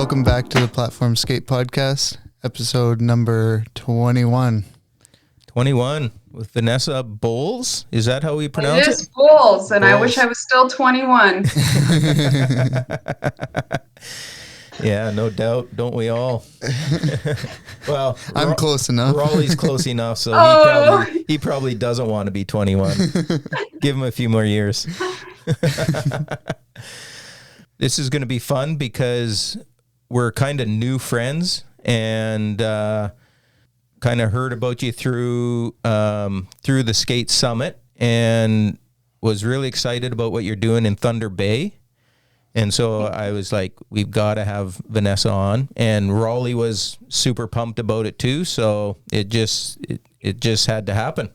Welcome back to the Platform Skate Podcast, episode number 21. 21 with Vanessa Bowles. Is that how we pronounce it? It is Bowles, and Bowles. I wish I was still 21. Yeah, no doubt. Don't we all? Well, I'm close enough. Raleigh's close enough, so he probably doesn't want to be 21. Give him a few more years. This is going to be fun because we're kind of new friends and kind of heard about you through the Skate Summit and was really excited about what you're doing in Thunder Bay. And so I was like, we've got to have Vanessa on. And Raleigh was super pumped about it too. So it just had to happen.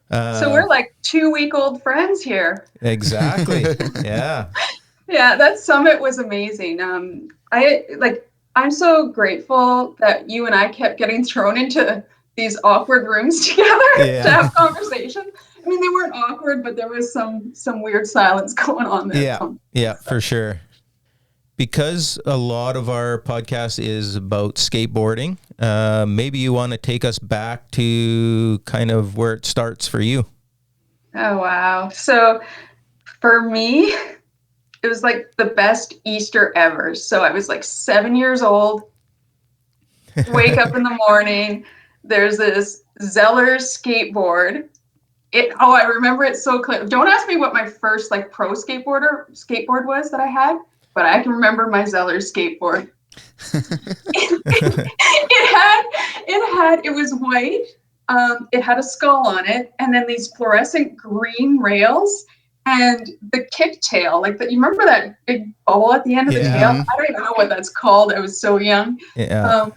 So we're like 2-week-old friends here. Exactly. Yeah. Yeah, that summit was amazing. I'm so grateful that you and I kept getting thrown into these awkward rooms together to have conversations. I mean, they weren't awkward, but there was some weird silence going on there. Yeah, for sure. Because a lot of our podcast is about skateboarding, maybe you want to take us back to kind of where it starts for you. Oh, wow. So for me, it was like the best Easter ever. So I was like 7 years old, wake up in the morning, there's this Zeller's skateboard. I remember it so clear. Don't ask me what my first like pro skateboard was that I had, but I can remember my Zeller's skateboard. It was white. It had a skull on it, and then these fluorescent green rails. And the kick tail, you remember that big bubble at the end of the tail? I don't even know what that's called. I was so young. Yeah.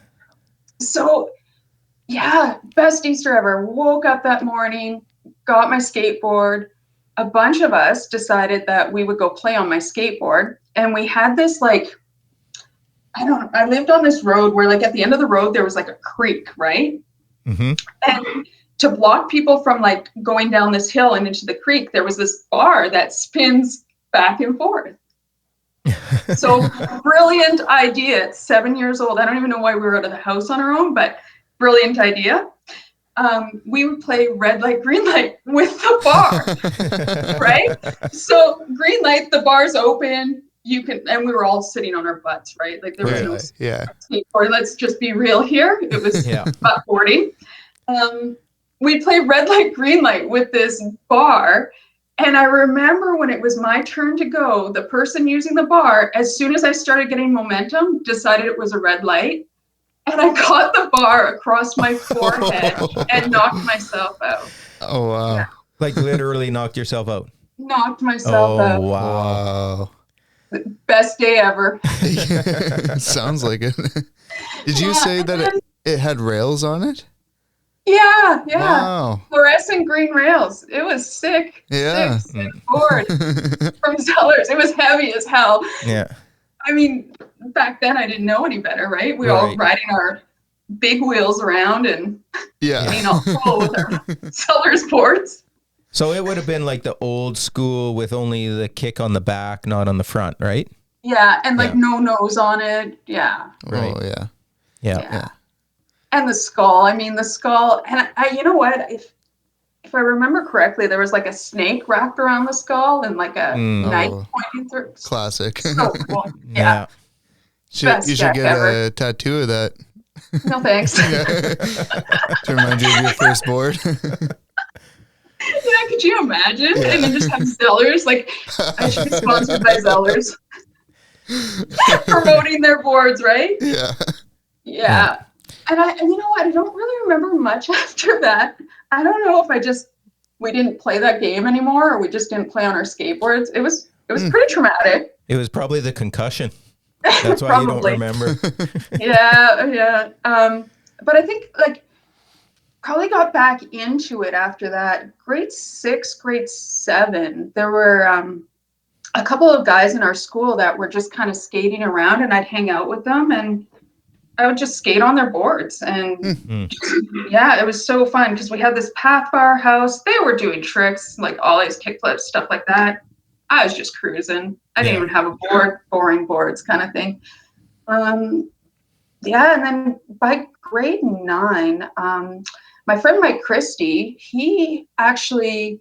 Best Easter ever. Woke up that morning, got my skateboard. A bunch of us decided that we would go play on my skateboard. And we had this I lived on this road where at the end of the road, there was a creek, right? Mm-hmm. And to block people from going down this hill and into the creek, there was this bar that spins back and forth. So brilliant idea at 7 years old. I don't even know why we were out of the house on our own, but brilliant idea. We would play red light, green light with the bar, right? So green light, the bar's open. And we were all sitting on our butts, right? There was no skateboard. Let's just be real here. It was butt boarding. We play red light, green light with this bar. And I remember when it was my turn to go, the person using the bar, as soon as I started getting momentum, decided it was a red light. And I caught the bar across my forehead and knocked myself out. Oh, wow. Yeah. Literally knocked yourself out. Knocked myself out. Oh, wow. Best day ever. Sounds like it. Did you say that it had rails on it? Yeah. Wow. Fluorescent green rails. It was sick. Yeah. Sick board from Zellers. It was heavy as hell. Yeah. I mean, back then I didn't know any better, right? We were all riding our big wheels around and getting all full with our Zellers boards. So it would have been like the old school with only the kick on the back, not on the front, right? Yeah, and no nose on it. Yeah. Right. Oh, yeah. And the skull. I mean, the skull. And you know what? If I remember correctly, there was a snake wrapped around the skull and a knife pointing through. Classic. So cool. Yeah. You should get a tattoo of that. No thanks. To remind you of your first board. Yeah, could you imagine? Yeah. And then just have Zellers. I should be sponsored by Zellers. Promoting their boards, right? Yeah. And you know what? I don't really remember much after that. I don't know if we didn't play that game anymore or we just didn't play on our skateboards. It was pretty traumatic. It was probably the concussion. That's why you don't remember. Yeah. But I think probably got back into it after that. Grade 6, grade 7, there were a couple of guys in our school that were just kind of skating around, and I'd hang out with them and I would just skate on their boards. And it was so fun because we had this path by our house. They were doing tricks like ollies, kickflips, stuff like that. I was just cruising. I didn't even have a board, boring boards kind of thing. Yeah, and then by grade 9, my friend Mike Christie, he actually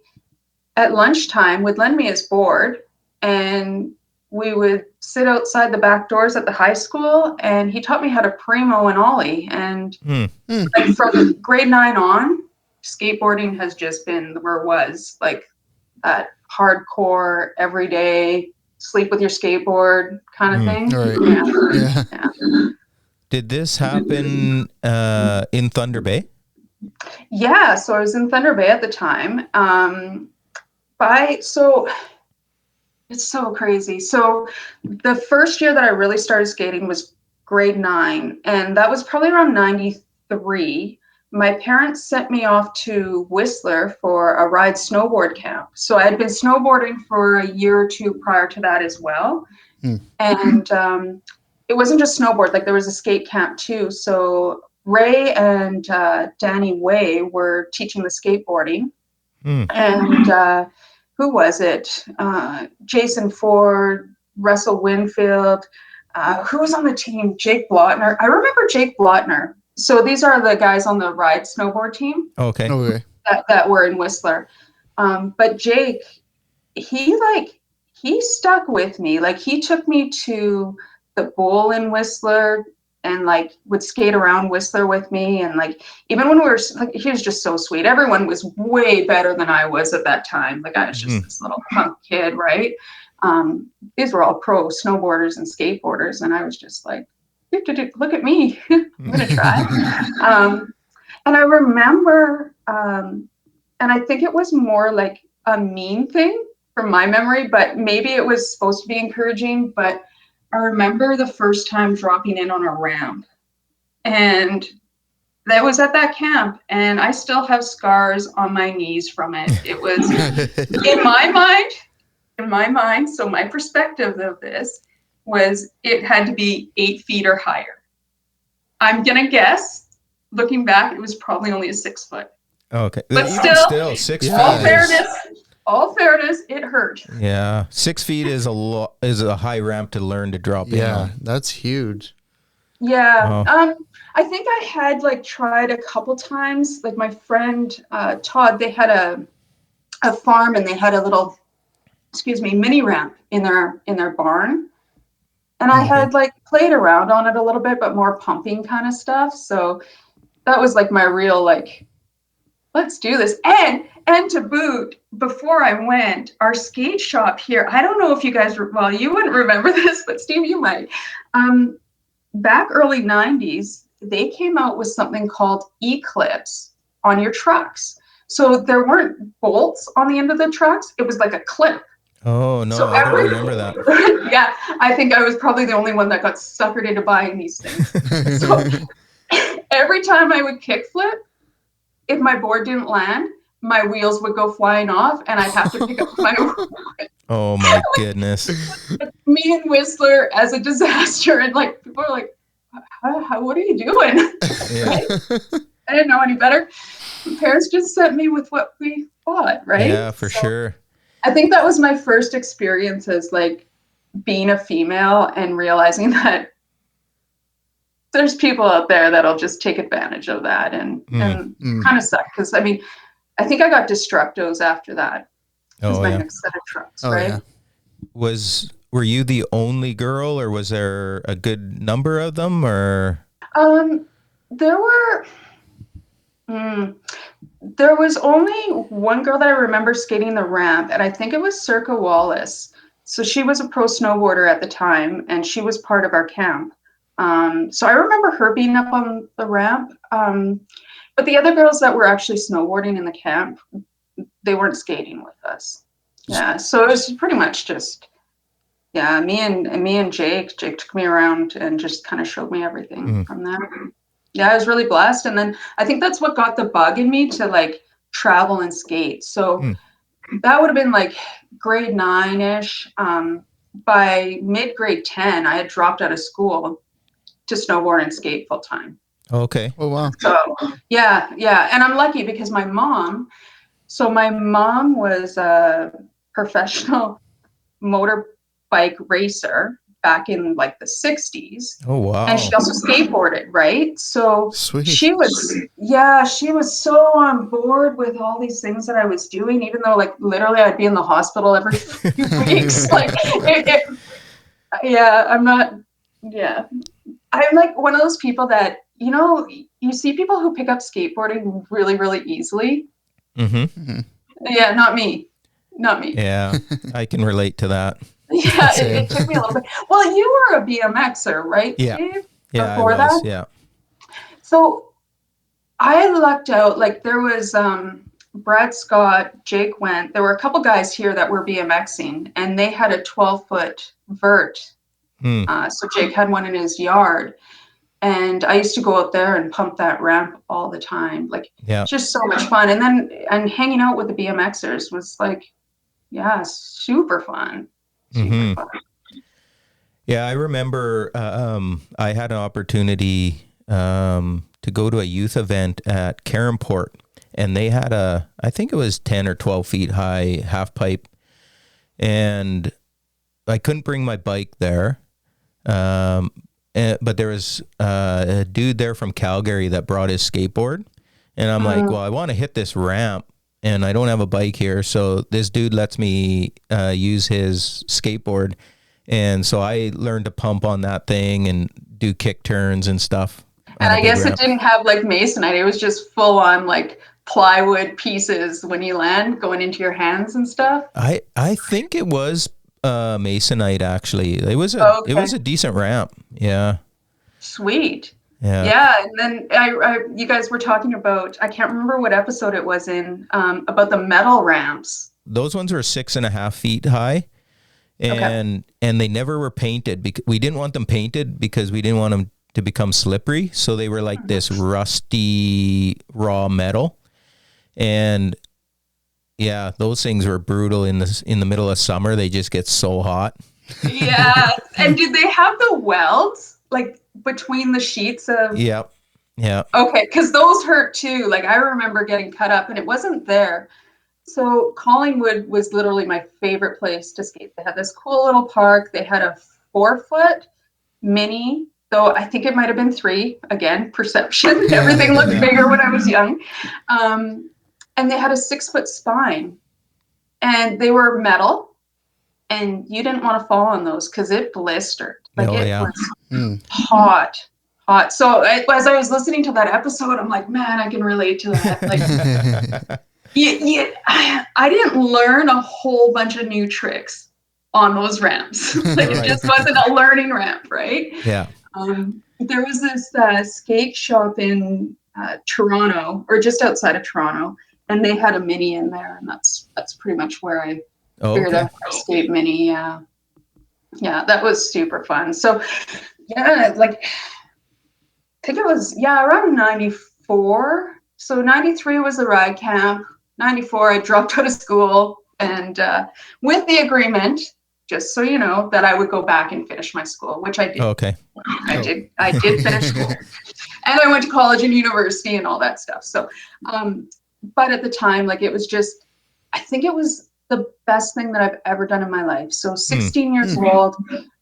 at lunchtime would lend me his board, and we would sit outside the back doors at the high school, and he taught me how to primo and ollie. And like from grade 9 on, skateboarding has just been or was like that hardcore every day sleep with your skateboard kind of thing. Right. Yeah. Did this happen in Thunder Bay? Yeah, so I was in Thunder Bay at the time. So it's so crazy. So the first year that I really started skating was grade 9, and that was probably around 93. My parents sent me off to Whistler for a ride snowboard camp. So I had been snowboarding for a year or two prior to that as well. And it wasn't just snowboard, like there was a skate camp too. So Ray and Danny Way were teaching the skateboarding. And who was it? Jason Ford, Russell Winfield. Who was on the team? Jake Blotner. I remember Jake Blotner. So these are the guys on the ride snowboard team. Okay. That were in Whistler. But Jake, he stuck with me. Like he took me to the bowl in Whistler and like would skate around Whistler with me. And like, even when we were like, he was just so sweet. Everyone was way better than I was at that time. Like I was just this little punk kid, right? These were all pro snowboarders and skateboarders. And I was just like, look at me, I'm going to try. And I remember, and I think it was more like a mean thing from my memory, but maybe it was supposed to be encouraging. But I remember the first time dropping in on a ramp, and that was at that camp, and I still have scars on my knees from it. It was in my mind. So my perspective of this was it had to be 8 feet or higher. I'm going to guess, looking back, it was probably only a 6 foot. Okay. But Even still 6 feet. All fairness, it hurt. Yeah. 6 feet is a high ramp to learn to drop in. Yeah, that's huge. Yeah. Wow. I think I had like tried a couple times. Like my friend Todd, they had a farm and they had a little, mini ramp in their barn. And I had like played around on it a little bit, but more pumping kind of stuff. So that was like my real like, let's do this. And to boot, before I went, our skate shop here, I don't know if you guys, you wouldn't remember this, but Steve, you might. Back early 90s, they came out with something called Eclipse on your trucks. So there weren't bolts on the end of the trucks. It was like a clip. Oh, no, I don't remember that. Yeah, I think I was probably the only one that got suckered into buying these things. So every time I would kickflip, if my board didn't land, my wheels would go flying off and I'd have to pick up my own. Oh my goodness. Me and Whistler as a disaster. And like, people are like, what are you doing? Yeah. I didn't know any better. My parents just sent me with what we bought, right? Yeah, for sure. I think that was my first experience as like being a female and realizing that there's people out there that'll just take advantage of that and kind of suck. Because I mean, I think I got Destructos after that. Was my next set of trucks, right? Yeah. Were you the only girl, or was there a good number of them, or? There was only one girl that I remember skating the ramp, and I think it was Circa Wallace. So she was a pro snowboarder at the time, and she was part of our camp. So I remember her being up on the ramp. But the other girls that were actually snowboarding in the camp, they weren't skating with us. Yeah, so it was pretty much just, me and Jake. Jake took me around and just kind of showed me everything from there. Yeah, I was really blessed. And then I think that's what got the bug in me to like travel and skate. So that would have been like grade 9-ish. By mid-grade 10, I had dropped out of school to snowboard and skate full time. Okay. Oh, wow. So yeah. And I'm lucky because my mom was a professional motorbike racer. back in like the 60s. Oh, wow. And she also skateboarded, right? So Sweet. she was so on board with all these things that I was doing, even though like literally I'd be in the hospital every few weeks. Like, I'm like one of those people that, you know, you see people who pick up skateboarding really, really easily. Mm-hmm. Yeah, not me. Yeah, I can relate to that. Yeah, it took me a little bit. Well, you were a BMXer, right, Yeah. Steve? Yeah, Before I was. that? Yeah. So I lucked out. Like there was Brad Scott, Jake went. There were a couple guys here that were BMXing, and they had a 12-foot vert. So Jake had one in his yard. And I used to go out there and pump that ramp all the time. Like, just so much fun. And hanging out with the BMXers was like, yeah, super fun. Super fun. Yeah, I remember I had an opportunity to go to a youth event at Caronport, and they had I think it was 10 or 12 feet high half pipe, and I couldn't bring my bike there. But there was a dude there from Calgary that brought his skateboard. And I'm like, well, I want to hit this ramp and I don't have a bike here. So this dude lets me use his skateboard. And so I learned to pump on that thing and do kick turns and stuff. And I guess it didn't have like masonite. It was just full on like plywood pieces when you land going into your hands and stuff. I think it was masonite actually. It was a decent ramp. Yeah. Sweet. Yeah. And then you guys were talking about, I can't remember what episode it was in, about the metal ramps. Those ones were 6.5 feet high, and they never were painted because we didn't want them painted because we didn't want them to become slippery. So they were like this rusty raw metal, and yeah, those things were brutal in the middle of summer. They just get so hot. Yeah. And did they have the welds like between the sheets of? Yeah. Okay, because those hurt too. Like I remember getting cut up and it wasn't there. So Collingwood was literally my favorite place to skate. They had this cool little park. They had a 4-foot mini, though I think it might have been 3. Again, perception. Everything looked bigger when I was young. And they had a 6-foot spine, and they were metal, and you didn't want to fall on those because it blistered. Like was hot. So as I was listening to that episode, I'm like, man, I can relate to that. Like, I didn't learn a whole bunch of new tricks on those ramps. Like it just wasn't a learning ramp, right? Yeah. There was this skate shop in Toronto, or just outside of Toronto. And they had a mini in there, and that's pretty much where I figured out how to skate mini. Yeah, that was super fun. So, like I think it was around 94. So 93 was the ride camp. 94, I dropped out of school, and with the agreement, just so you know, that I would go back and finish my school, which I did. Okay. I did finish school, and I went to college and university and all that stuff. So. But at the time, like it was just, I think it was the best thing that I've ever done in my life. So 16 years old,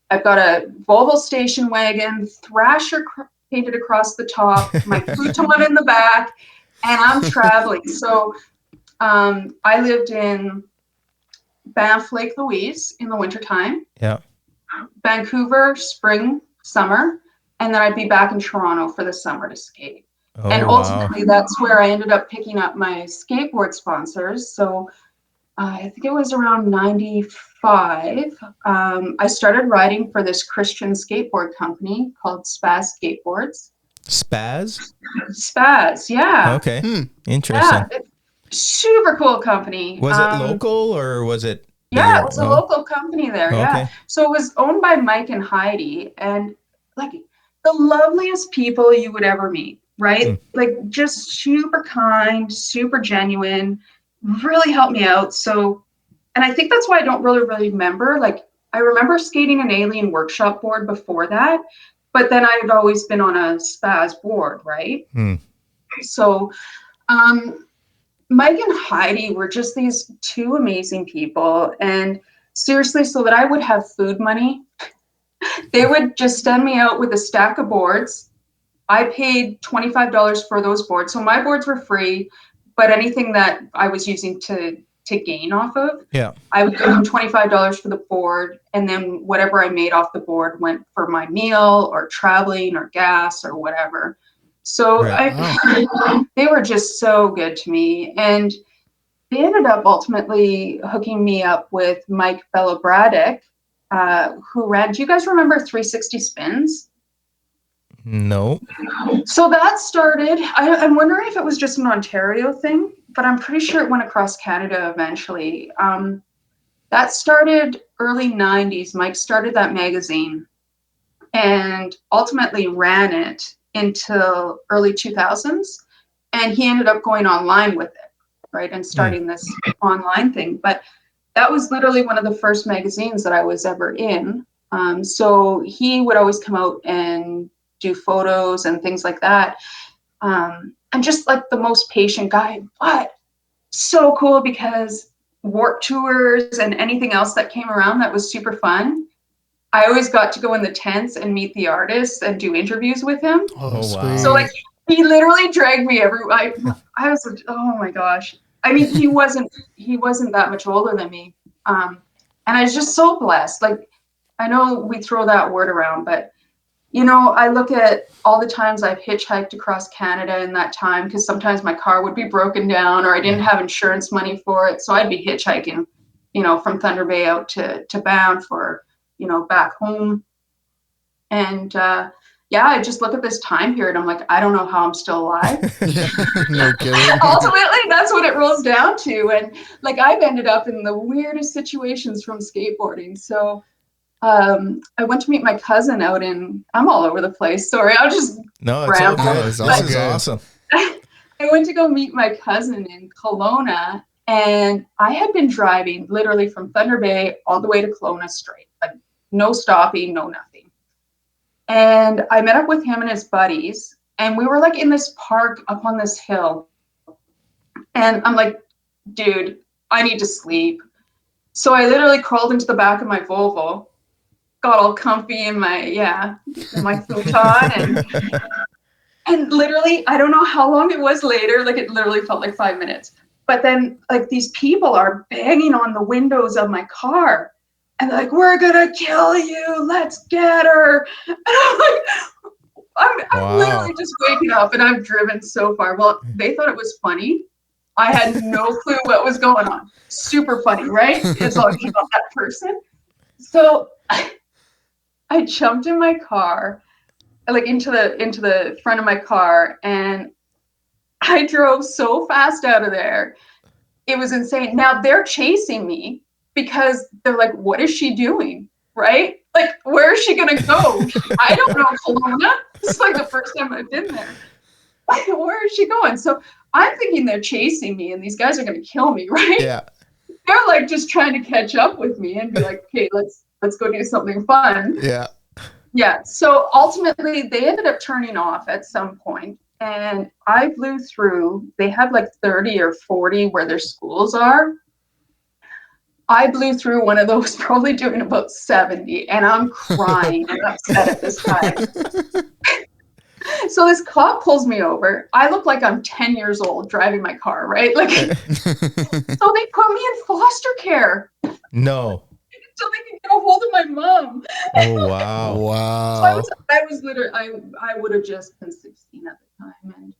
I've got a Volvo station wagon, Thrasher painted across the top, my futon in the back, and I'm traveling. So I lived in Banff, Lake Louise in the wintertime. Yeah. Vancouver, spring, summer, and then I'd be back in Toronto for the summer to skate. Oh, and ultimately, that's where I ended up picking up my skateboard sponsors. So I think it was around 95. I started riding for this Christian skateboard company called Spaz Skateboards. Spaz? Spaz, yeah. Okay, interesting. Yeah, super cool company. Was it local or was it? Yeah, it was a local company there, yeah. So it was owned by Mike and Heidi, and like the loveliest people you would ever meet. Right? Like just super kind, super genuine, really helped me out. So, and I think that's why I don't really remember. Like I remember skating an Alien Workshop board before that, but then I had always been on a Spaz board, right? So, Mike and Heidi were just these two amazing people. And seriously, so that I would have food money, They would just send me out with a stack of boards. I paid $25 for those boards. So my boards were free, but anything that I was using to gain off of, I would give them $25 for the board, and then whatever I made off the board went for my meal or traveling or gas or whatever. So they were just so good to me. And they ended up ultimately hooking me up with Mike Belobradek, who ran, do you guys remember 360 Spins? No. So that started, I'm wondering if it was just an Ontario thing, but I'm pretty sure it went across Canada eventually. That started early 90s. Mike started that magazine and ultimately ran it until early 2000s. And he ended up going online with it, right? And starting this online thing. But that was literally one of the first magazines that I was ever in. So he would always come out and do photos and things like that. And just like the most patient guy, but so cool because Warped Tours and anything else that came around that was super fun. I always got to go in the tents and meet the artists and do interviews with him. Oh, wow. So like he literally dragged me everywhere. I was like, oh my gosh. I mean, he wasn't that much older than me. And I was just so blessed. Like, I know we throw that word around, but you know, I look at all the times I've hitchhiked across Canada in that time, because sometimes my car would be broken down or I didn't have insurance money for it. So I'd be hitchhiking, you know, from Thunder Bay out to Banff or, you know, back home. And I just look at this time period. I'm like, I don't know how I'm still alive. No kidding. Ultimately, that's what it rolls down to. And like, I've ended up in the weirdest situations from skateboarding. So I went to meet my cousin out in, I'm all over the place. Sorry, I'll just ramble. This is awesome. I went to go meet my cousin in Kelowna, and I had been driving literally from Thunder Bay all the way to Kelowna straight, like no stopping, no nothing. And I met up with him and his buddies, and we were like in this park up on this hill. And I'm like, dude, I need to sleep. So I literally crawled into the back of my Volvo, got all comfy in my futon, and literally, I don't know how long it was later, like it literally felt like 5 minutes. But then like these people are banging on the windows of my car and they're like, we're gonna kill you, let's get her. And I'm like, I'm literally just waking up and I've driven so far. Well, they thought it was funny. I had no clue what was going on. Super funny, right? As long as you're not that person. So I jumped in my car, like into the front of my car, and I drove so fast out of there. It was insane. Now they're chasing me because they're like, what is she doing? Right? Like, where is she gonna go? I don't know, Kelowna. This is like the first time I've been there. Like, where is she going? So I'm thinking they're chasing me and these guys are gonna kill me, right? Yeah. They're like just trying to catch up with me and be like, okay, let's go do something fun. Yeah. Yeah. So ultimately they ended up turning off at some point, and I blew through. They have like 30 or 40 where their schools are. I blew through one of those, probably doing about 70, and I'm crying and upset at this time. So this cop pulls me over. I look like I'm 10 years old driving my car, right? Like, so they put me in foster care. No. So they can get a hold of my mom. Oh, wow. Wow. So I was literally, I would have just been 16 at the time. And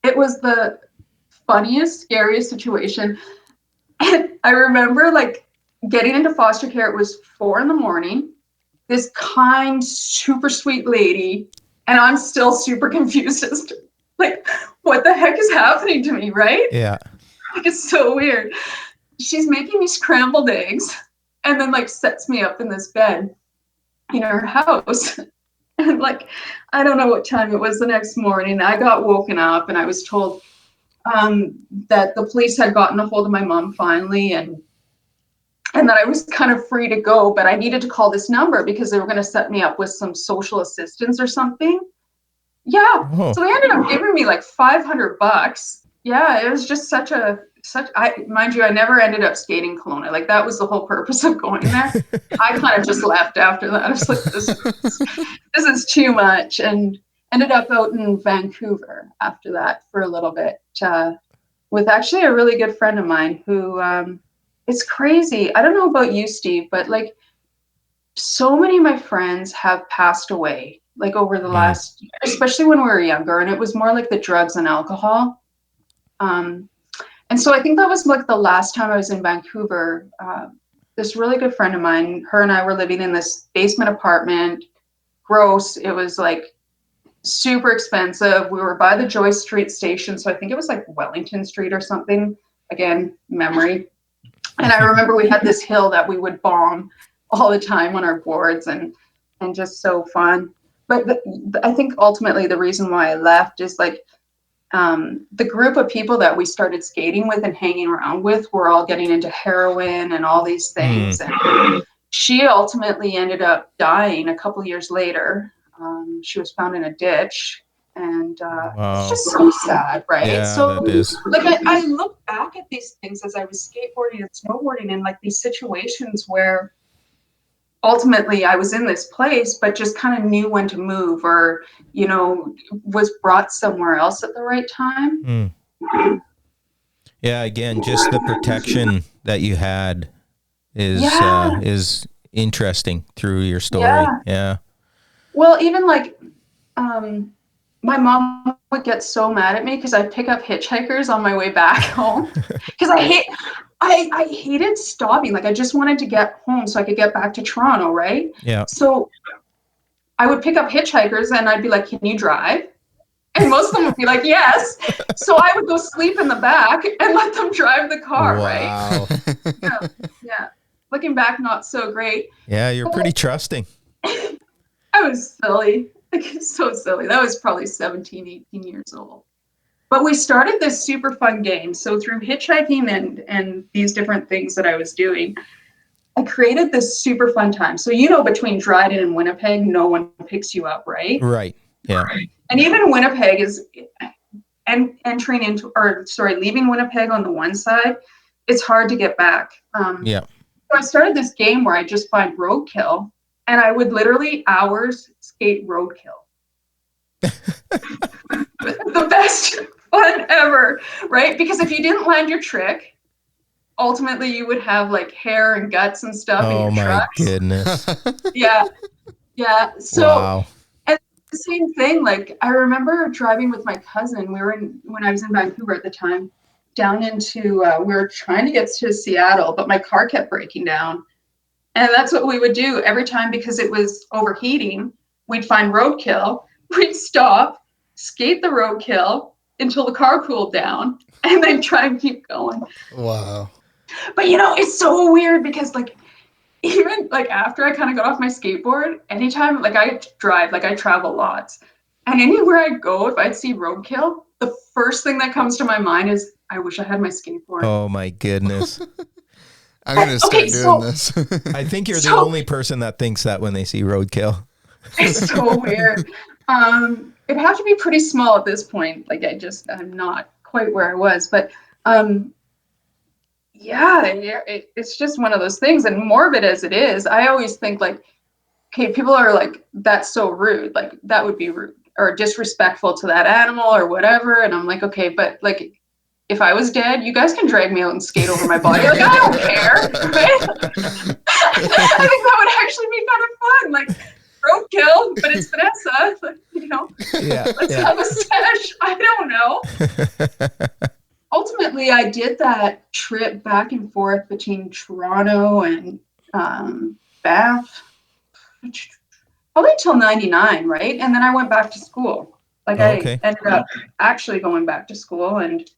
it was the funniest, scariest situation. And I remember like getting into foster care. It was 4 a.m. This kind, super sweet lady, and I'm still super confused as to like, what the heck is happening to me, right? Yeah. Like, it's so weird. She's making me scrambled eggs and then like sets me up in this bed in her house. And like, I don't know what time it was the next morning. I got woken up and I was told that the police had gotten a hold of my mom finally, and that I was kind of free to go, but I needed to call this number because they were going to set me up with some social assistance or something. Yeah. Oh. So they ended up giving me like $500. Yeah, it was just such a mind you, I never ended up skating Kelowna. Like that was the whole purpose of going there. I kind of just left after that. I was like, this is too much, and ended up out in Vancouver after that for a little bit with actually a really good friend of mine who it's crazy. I don't know about you, Steve, but like so many of my friends have passed away like over the last year, especially when we were younger, and it was more like the drugs and alcohol. And so I think that was like the last time I was in Vancouver. This really good friend of mine, her and I were living in this basement apartment. Gross. It was like super expensive. We were by the Joyce Street station. So I think it was like Wellington Street or something. Again, memory. And I remember we had this hill that we would bomb all the time on our boards, and just so fun. But I think ultimately the reason why I left is like the group of people that we started skating with and hanging around with were all getting into heroin and all these things. And she ultimately ended up dying a couple years later. She was found in a ditch, and it's just so sad, right? Yeah, so that is. Like I look back at these things as I was skateboarding and snowboarding, and like these situations where ultimately I was in this place, but just kind of knew when to move, or, you know, was brought somewhere else at the right time. Yeah. Again, just the protection that you had is interesting through your story. Yeah. Well, even like, my mom would get so mad at me because I'd pick up hitchhikers on my way back home because I hated stopping. Like I just wanted to get home so I could get back to Toronto, right? Yeah. So I would pick up hitchhikers and I'd be like, "Can you drive?" And most of them would be like, "Yes." So I would go sleep in the back and let them drive the car, Wow. right? Yeah. Looking back, not so great. Yeah, you're pretty trusting. I was silly. Like, so silly. That was probably 17, 18 years old. But we started this super fun game. So through hitchhiking and these different things that I was doing, I created this super fun time. So, you know, between Dryden and Winnipeg, no one picks you up, right? Right. Yeah. And even Winnipeg is leaving Winnipeg on the one side, it's hard to get back. Yeah. So I started this game where I just find roadkill, and I would literally hours skate roadkill. The best fun ever, right? Because if you didn't land your trick, ultimately you would have like hair and guts and stuff in your trucks. Oh my goodness. Yeah. So, wow. and the same thing, like I remember driving with my cousin. When I was in Vancouver at the time, down into, we were trying to get to Seattle, but my car kept breaking down. And that's what we would do every time because it was overheating. We'd find roadkill, we'd stop, skate the roadkill until the car cooled down, and then try and keep going. Wow. But you know, it's so weird because like, even like after I kind of got off my skateboard, anytime like I drive, like I travel lots, and anywhere I go, if I'd see roadkill, the first thing that comes to my mind is, I wish I had my skateboard. Oh my goodness. I'm going to start doing this. I think you're the only person that thinks that when they see roadkill. It's so weird. It'd have to be pretty small at this point. Like I'm not quite where I was, but it's just one of those things. And morbid as it is, I always think like, okay, people are like, that's so rude. Like that would be rude or disrespectful to that animal or whatever. And I'm like, okay, but like, if I was dead, you guys can drag me out and skate over my body. Like, I don't care. Right? I think that would actually be kind of fun. Like, roadkill, but it's Vanessa. Like, you know, let's have a sesh. I don't know. Ultimately, I did that trip back and forth between Toronto and Banff, probably till 99, right? And then I went back to school. Like I ended up actually going back to school and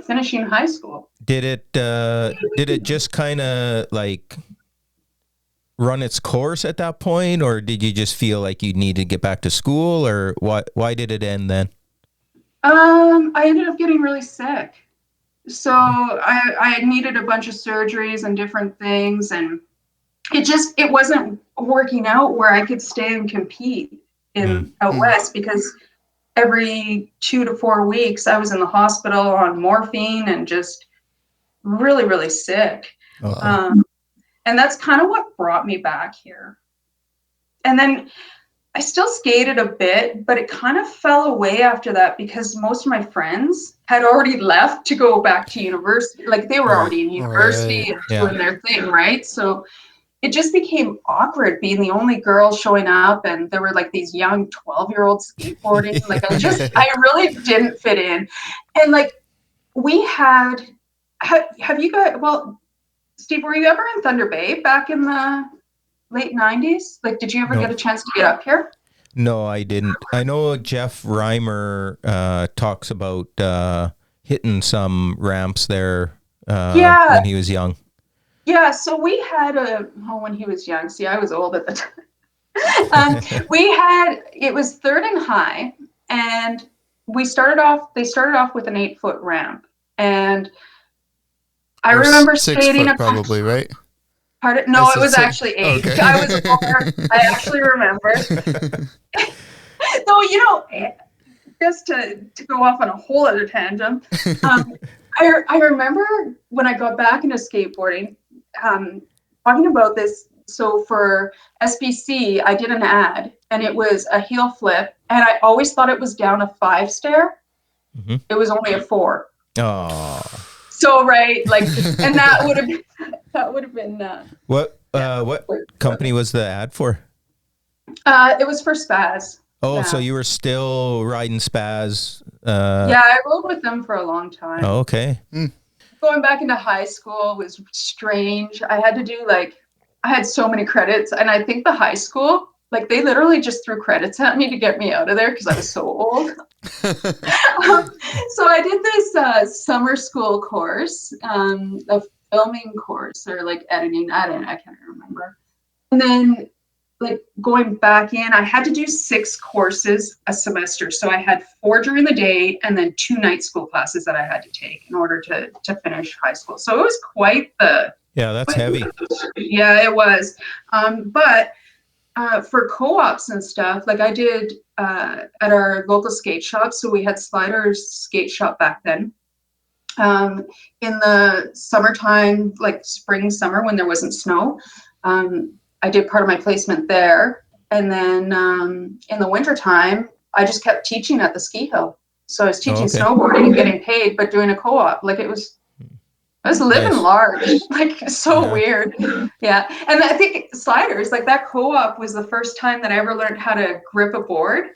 finishing high school. Did it just kind of like run its course at that point, or did you just feel like you needed to get back to school, or why did it end then? I ended up getting really sick. So I needed a bunch of surgeries and different things, and it wasn't working out where I could stay and compete out west, because every 2 to 4 weeks I was in the hospital on morphine and just really, really sick. Okay. And that's kind of what brought me back here. And then I still skated a bit, but it kind of fell away after that because most of my friends had already left to go back to university. Like they were already in university and doing their thing, right? So it just became awkward being the only girl showing up, and there were like these young 12-year-olds skateboarding. Like I really didn't fit in. And like we have you guys, well, Steve, were you ever in Thunder Bay back in the late 90s? Like, did you ever get a chance to get up here? No, I didn't. I know Jeff Reimer talks about hitting some ramps there when he was young. Yeah, so we had when he was young. See, I was old at the time. It was Third and High, and they started off with an 8-foot ramp. And I remember 6 skating foot probably, right? Pardon? No, it was actually 8. Okay. I was older. I actually remember. So, just to go off on a whole other tangent, I remember when I got back into skateboarding, talking about this. So for SBC, I did an ad, and it was a heel flip, and I always thought it was down a 5 stair. Mm-hmm. It was only a 4. Oh. So right, like, and that would have been. What company was the ad for? It was for Spaz. Oh, yeah. So you were still riding Spaz? Yeah, I rode with them for a long time. Oh, okay. Going back into high school was strange. I had so many credits, and I think the high school, like, they literally just threw credits at me to get me out of there because I was so old. So I did this summer school course, a filming course, or like editing. I can't remember. And then, like, going back in, I had to do 6 courses a semester. So I had 4 during the day and then 2 night school classes that I had to take in order to finish high school. So it was quite the... Yeah, that's heavy. Yeah, it was. But for co-ops and stuff, like I did at our local skate shop. So we had Sliders skate shop back then. In the summertime, like spring, summer, when there wasn't snow, I did part of my placement there. And then in the wintertime, I just kept teaching at the ski hill. So I was teaching snowboarding and getting paid, but doing a co-op. Like I was living large, like so weird. Yeah. And I think Sliders, like that co-op was the first time that I ever learned how to grip a board.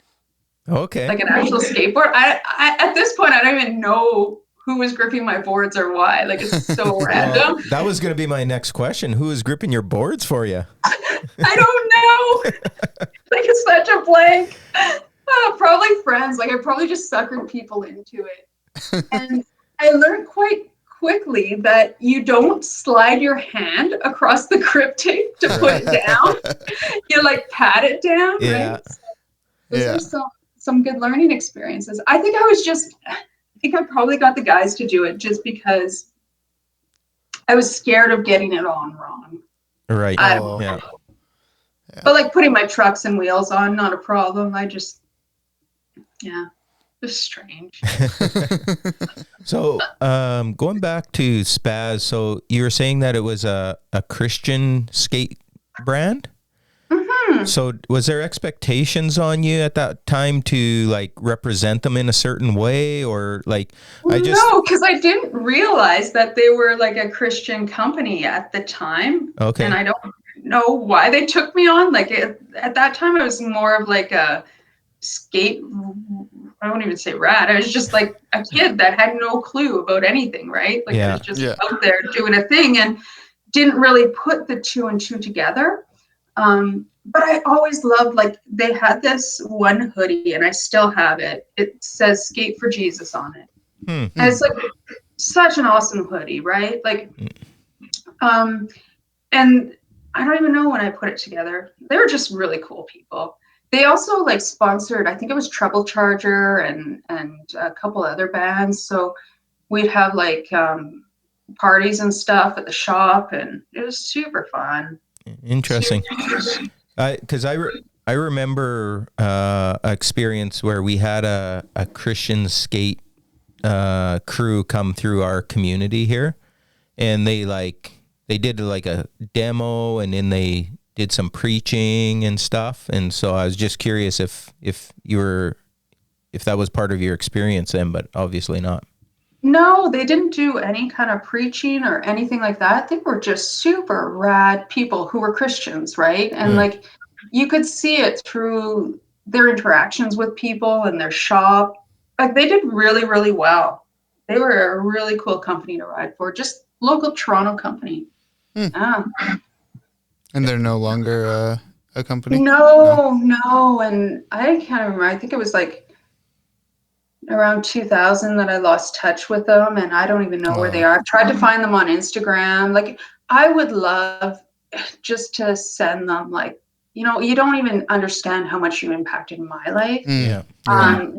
Okay. Like an actual skateboard. I at this point, I don't even know who was gripping my boards or why. Like it's so random. That was going to be my next question. Who is gripping your boards for you? I don't know. Like it's such a blank. Probably friends. Like I probably just suckered people into it. And I learned quite quickly that you don't slide your hand across the grip tape to put it down. You like pat it down. Yeah. Right? So those are some good learning experiences. I think I probably got the guys to do it just because I was scared of getting it on wrong. Right. Yeah. But like putting my trucks and wheels on, not a problem. It's strange. So going back to Spaz, so you were saying that it was a Christian skate brand? Mm-hmm. So was there expectations on you at that time to like represent them in a certain way, or like No, because I didn't realize that they were like a Christian company at the time. Okay. And I don't know why they took me on. Like at that time, I was more of like a skate. I won't even say rat. I was just like a kid that had no clue about anything, right? Like I was just out there doing a thing and didn't really put the 2 and 2 together. But I always loved, like, they had this one hoodie, and I still have it. It says "Skate for Jesus" on it. And it's like such an awesome hoodie, right? Like, and I don't even know when I put it together. They were just really cool people. They also like sponsored, I think it was Trouble Charger and a couple other bands. So we'd have like parties and stuff at the shop, and it was super fun. Interesting. Because I remember an experience where we had a Christian skate crew come through our community here, and they did like a demo, and then they did some preaching and stuff. And so I was just curious if that was part of your experience then, but obviously not. No, they didn't do any kind of preaching or anything like that. They were just super rad people who were Christians, right? And like you could see it through their interactions with people and their shop. Like they did really, really well. They were a really cool company to ride for, just local Toronto company. Yeah. And they're no longer a company? No. And I can't remember. I think it was like around 2000 that I lost touch with them, and I don't even know where they are. I've tried to find them on Instagram. Like I would love just to send them, like, you don't even understand how much you impacted my life. Yeah.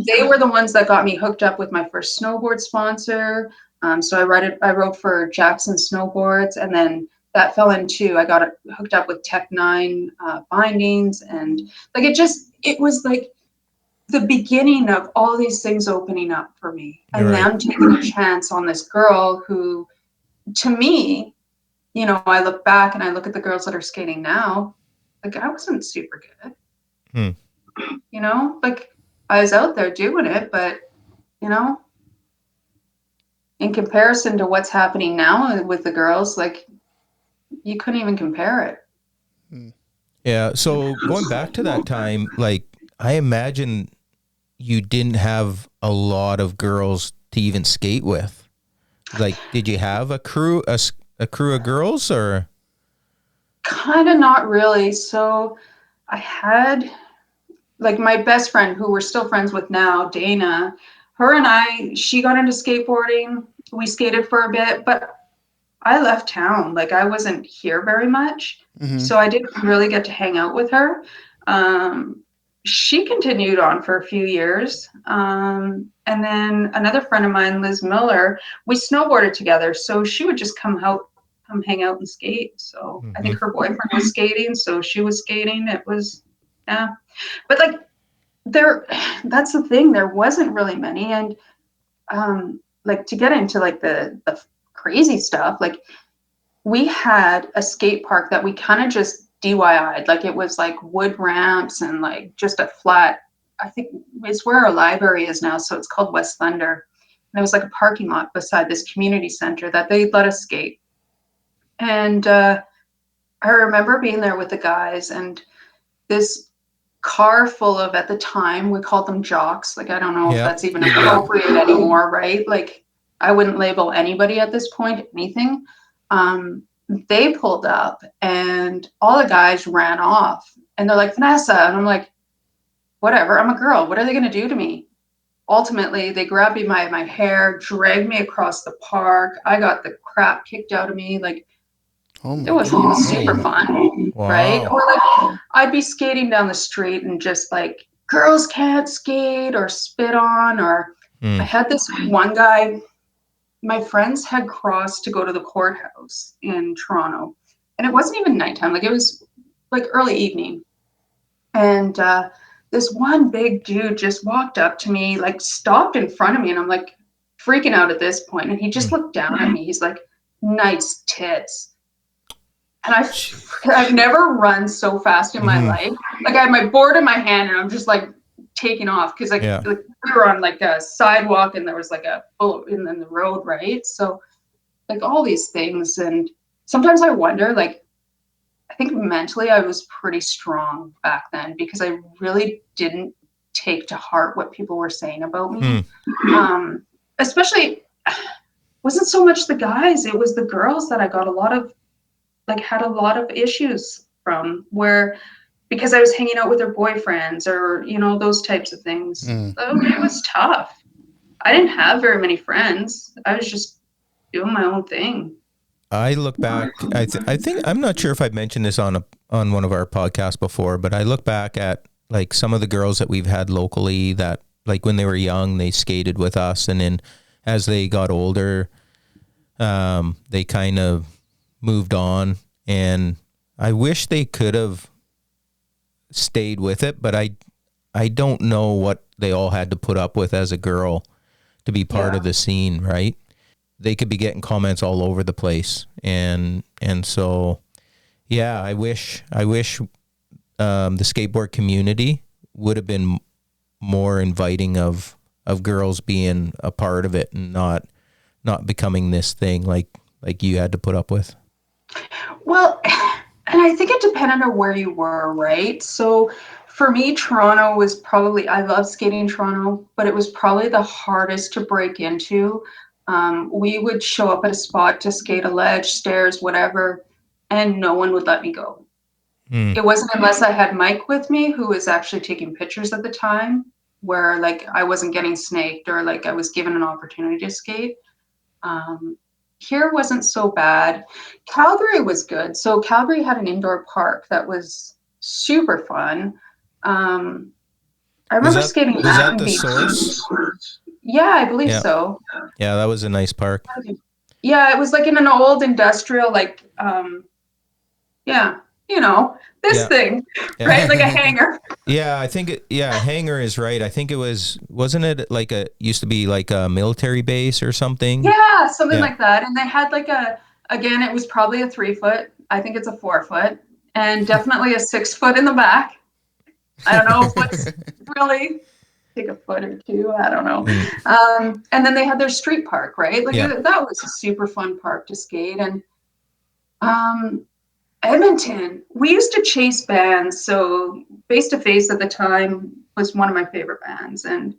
They were the ones that got me hooked up with my first snowboard sponsor. So I rode for Jackson Snowboards, and then that fell into, I got hooked up with Tech 9 bindings, and like it was like the beginning of all these things opening up for me, and them taking a chance on this girl who, to me, I look back and I look at the girls that are skating now, like I wasn't super good. Like I was out there doing it, but in comparison to what's happening now with the girls, like you couldn't even compare it. Yeah. So going back to that time, like I imagine you didn't have a lot of girls to even skate with. Like, did you have a crew of girls, or? Kind of not really. So I had like my best friend, who we're still friends with now, Dana. She got into skateboarding. We skated for a bit, but I left town. Like I wasn't here very much. So I didn't really get to hang out with her. She continued on for a few years. And then another friend of mine, Liz Miller, we snowboarded together. So she would just come hang out and skate. So I think her boyfriend was skating, so she was skating. It was, yeah. But like that's the thing. There wasn't really many. And like to get into like the crazy stuff, like we had a skate park that we kind of just DIY'd. Like it was like wood ramps and like just a flat, I think it's where our library is now. So it's called West Thunder. And it was like a parking lot beside this community center that they let us skate. And I remember being there with the guys, and this car full of, at the time, we called them jocks. Like, I don't know if that's even appropriate anymore, right? Like, I wouldn't label anybody at this point anything. They pulled up and all the guys ran off, and they're like, Vanessa. And I'm like, whatever, I'm a girl. What are they going to do to me? Ultimately, they grabbed me by my hair, dragged me across the park. I got the crap kicked out of me. Like, it wasn't super fun, right? Or like, I'd be skating down the street and just like, girls can't skate, or spit on, or I had this one guy, my friends had crossed to go to the courthouse in Toronto, and it wasn't even nighttime. Like it was like early evening. And this one big dude just walked up to me, like stopped in front of me, and I'm like freaking out at this point. And he just looked down at me. He's like, nice tits. And I've never run so fast in my life. Like I had my board in my hand and I'm just like taking off, because like we were on like a sidewalk and there was like a bullet in the road, right? So like all these things. And sometimes I wonder, like, I think mentally I was pretty strong back then, because I really didn't take to heart what people were saying about me. Especially, wasn't so much the guys, it was the girls that I got had a lot of issues from, where, because I was hanging out with their boyfriends, or, those types of things. So it was tough. I didn't have very many friends. I was just doing my own thing. I look back, I think, I'm not sure if I've mentioned this on one of our podcasts before, but I look back at like some of the girls that we've had locally that, like, when they were young, they skated with us. And then as they got older, they kind of moved on, and I wish they could have stayed with it, but I don't know what they all had to put up with as a girl to be part of the scene, right? they could be getting comments all over the place. And so, yeah, I wish the skateboard community would have been more inviting of girls being a part of it and not becoming this thing like you had to put up with. Well, and I think it depended on where you were, right? So for me, Toronto was probably, I love skating in Toronto, but it was probably the hardest to break into. We would show up at a spot to skate a ledge, stairs, whatever, and no one would let me go. It wasn't unless I had Mike with me, who was actually taking pictures at the time, where like I wasn't getting snaked or like I was given an opportunity to skate. Here wasn't so bad. Calgary was good. So Calgary had an indoor park that was super fun. I remember skating. Was that the Source? Yeah, I believe so. Yeah, that was a nice park. Yeah, it was like in an old industrial, like, yeah, you know, this thing, right? Like a hangar. Yeah, I think hangar is right. I think it wasn't it like used to be like a military base or something? Yeah, something like that. And they had like again, it was probably a 3 foot. I think it's a 4 foot, and definitely a 6 foot in the back. I don't know what's really take a foot or two. I don't know. And then they had their street park, right? Like that was a super fun park to skate. And Edmonton, we used to chase bands. So Face to Face at the time was one of my favorite bands. And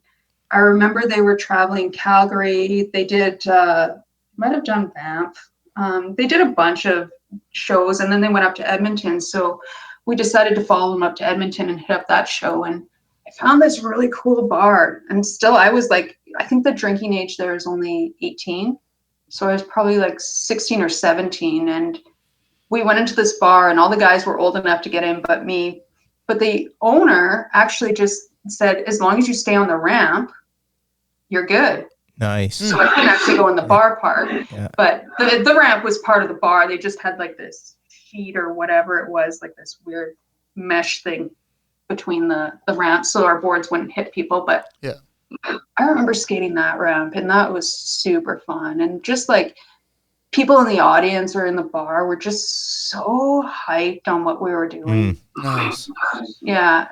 I remember they were traveling Calgary. They did, might have done Banff. They did a bunch of shows, and then they went up to Edmonton. So we decided to follow them up to Edmonton and hit up that show. And I found this really cool bar. And still, I was like, I think the drinking age there is only 18. So I was probably like 16 or 17. And we went into this bar, and all the guys were old enough to get in but me. But the owner actually just said, as long as you stay on the ramp, you're good. Nice. So I couldn't actually go in the bar part. Yeah. But the ramp was part of the bar. They just had like this sheet or whatever it was, like this weird mesh thing between the ramp so our boards wouldn't hit people. But yeah, I remember skating that ramp, and that was super fun. And just like people in the audience or in the bar were just so hyped on what we were doing. Nice. Yeah.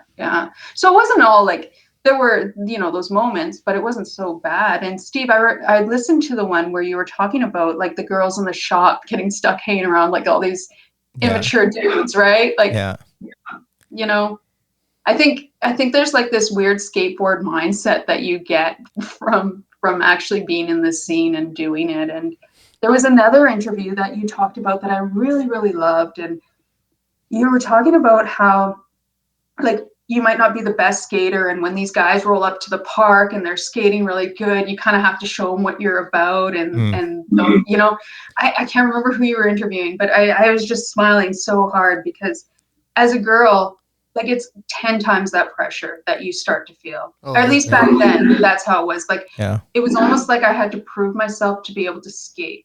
So it wasn't all like, there were, you know, those moments, but it wasn't so bad. And Steve, I listened to the one where you were talking about like the girls in the shop getting stuck hanging around like all these immature dudes, right? Like, you know, I think there's like this weird skateboard mindset that you get from actually being in this scene and doing it. And there was another interview that you talked about that I really, really loved. And you were talking about how like you might not be the best skater, and when these guys roll up to the park and they're skating really good, you kind of have to show them what you're about. And you know, I can't remember who you were interviewing, but I was just smiling so hard because as a girl, like it's 10 times that pressure that you start to feel. Or at least back then, that's how it was. Like it was almost like I had to prove myself to be able to skate.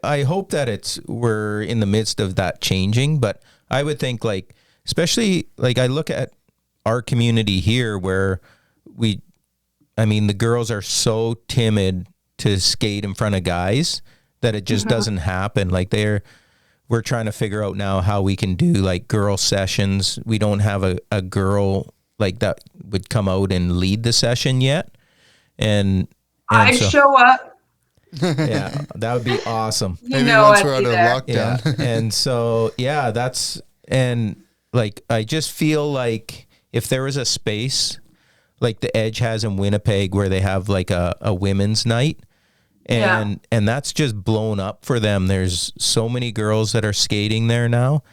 I hope that we're in the midst of that changing, but I would think like, especially like I look at our community here where the girls are so timid to skate in front of guys that it just doesn't happen. Like we're trying to figure out now how we can do like girl sessions. We don't have a girl like that would come out and lead the session yet. And I'd show up. Yeah, that would be awesome. Maybe once we're out of lockdown. Yeah. And so, like, I just feel like if there was a space like the Edge has in Winnipeg where they have like a women's night and that's just blown up for them. There's so many girls that are skating there now.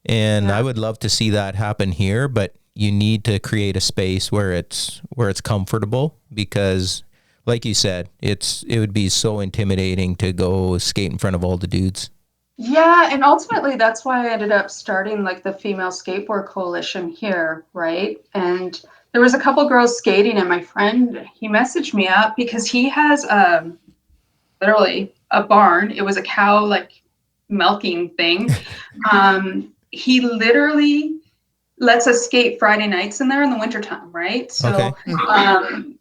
And I would love to see that happen here, but you need to create a space where it's comfortable because like you said, it would be so intimidating to go skate in front of all the dudes. Yeah, and ultimately that's why I ended up starting like the Female Skateboard Coalition here, right? And there was a couple girls skating, and my friend, he messaged me up because he has literally a barn. It was a cow like milking thing. He literally lets us skate Friday nights in there in the wintertime, right? So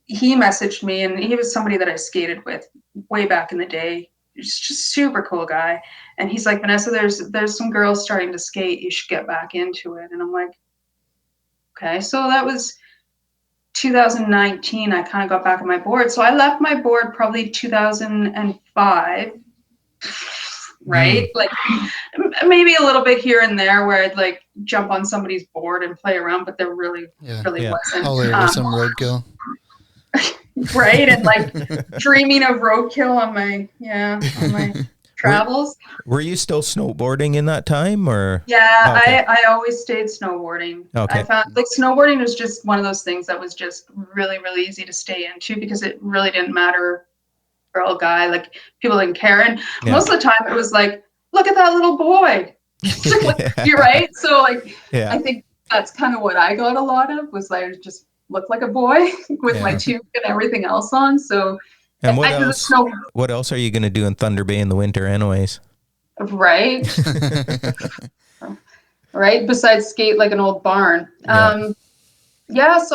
he messaged me, and he was somebody that I skated with way back in the day. he's just super cool guy. And he's like, Vanessa, there's some girls starting to skate. You should get back into it. And I'm like, okay. So that was 2019. I kind of got back on my board. So I left my board probably 2005. Right? Like maybe a little bit here and there where I'd like jump on somebody's board and play around, but there really wasn't. All there was some roadkill. Right? And like dreaming of roadkill on my travels. Were you still snowboarding in that time, or? Yeah, okay. I always stayed snowboarding. Okay. I found like snowboarding was just one of those things that was just really, really easy to stay into because it really didn't matter girl, guy, like people didn't care. And most of the time it was like, look at that little boy. You're right. So like, I think that's kind of what I got a lot of was like, just look like a boy with my tube and everything else on. So, and what else are you going to do in Thunder Bay in the winter anyways? Right. Right. Besides skate like an old barn. So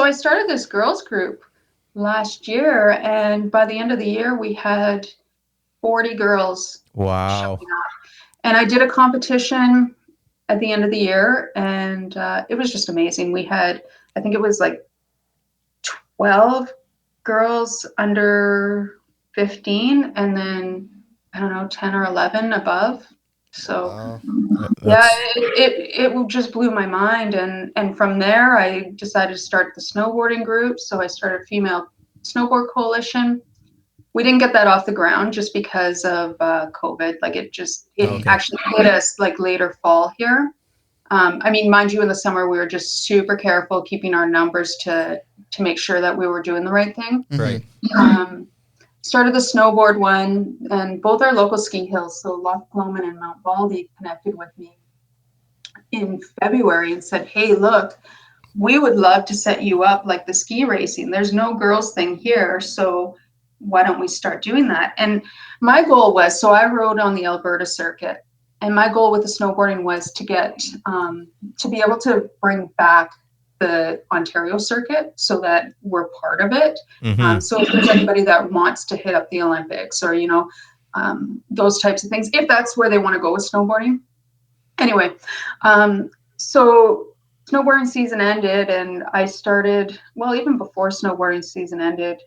I started this girls group last year, and by the end of the year we had 40 girls. Wow. And I did a competition at the end of the year, and it was just amazing. We had, I think it was like 12 girls under 15, and then I don't know, 10 or 11 above. So it just blew my mind. And from there, I decided to start the snowboarding group. So I started a female snowboard coalition. We didn't get that off the ground just because of COVID. Like it actually hit us like later fall here. I mean, mind you, in the summer, we were just super careful keeping our numbers to make sure that we were doing the right thing. Right. Started the snowboard one, and both our local ski hills, so Loch Lomond and Mount Baldy, connected with me in February and said, hey, look, we would love to set you up like the ski racing. There's no girls thing here, so why don't we start doing that? And my goal was, so I rode on the Alberta circuit, and my goal with the snowboarding was to get, to be able to bring back the Ontario circuit so that we're part of it. So if there's anybody that wants to hit up the Olympics or, you know, those types of things, if that's where they want to go with snowboarding. Anyway, so snowboarding season ended, and I started, well, even before snowboarding season ended,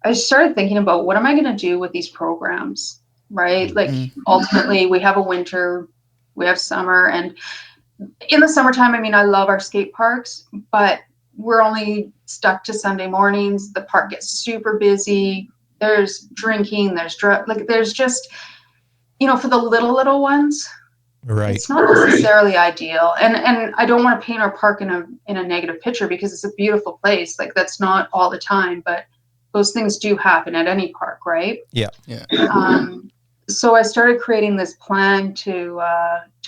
I started thinking about what am I going to do with these programs, right? Like ultimately we have a winter, we have summer, and in the summertime, I mean, I love our skate parks, but we're only stuck to Sunday mornings. The park gets super busy. There's drinking, there's just, you know, for the little ones, right, it's not necessarily ideal. And I don't want to paint our park in a negative picture because it's a beautiful place. Like that's not all the time, but those things do happen at any park, right? Yeah. So I started creating this plan to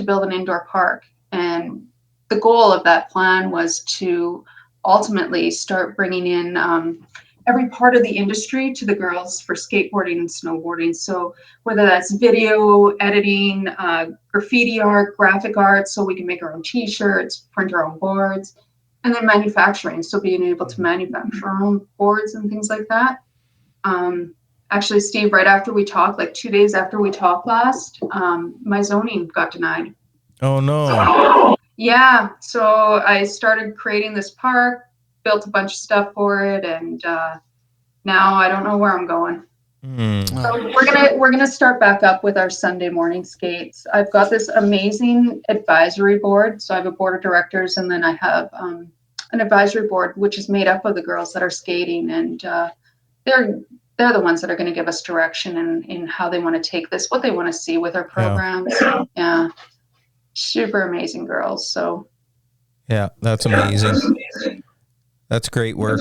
build an indoor park. And the goal of that plan was to ultimately start bringing in every part of the industry to the girls for skateboarding and snowboarding. So whether that's video editing, graffiti art, graphic art, so we can make our own t-shirts, print our own boards, and then manufacturing. So being able to manufacture our own boards and things like that. Actually, Steve, right after we talked, like 2 days after we talked last, my zoning got denied. Oh, no. Yeah. So I started creating this park, built a bunch of stuff for it. And now I don't know where I'm going. So we're gonna start back up with our Sunday morning skates. I've got this amazing advisory board. So I have a board of directors, and then I have an advisory board, which is made up of the girls that are skating. And they're the ones that are going to give us direction in how they want to take this, what they want to see with our programs. Yeah. Super amazing girls. So yeah, that's amazing. That's great work.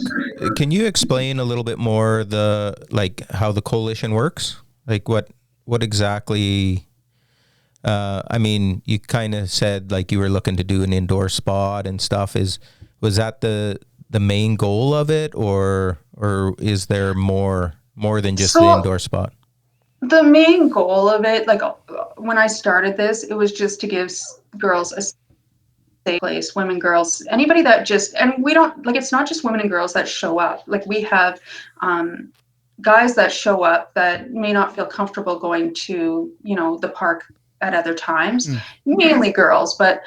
Can you explain a little bit more how the coalition works? Like what exactly, I mean, you kind of said like you were looking to do an indoor spot and stuff. Was that the main goal of it, or is there more than just the indoor spot? The main goal of it, like when I started this, it was just to give girls a safe place, women, girls, anybody that just, and we don't, like, it's not just women and girls that show up. Like we have guys that show up that may not feel comfortable going to, the park at other times, mainly girls, but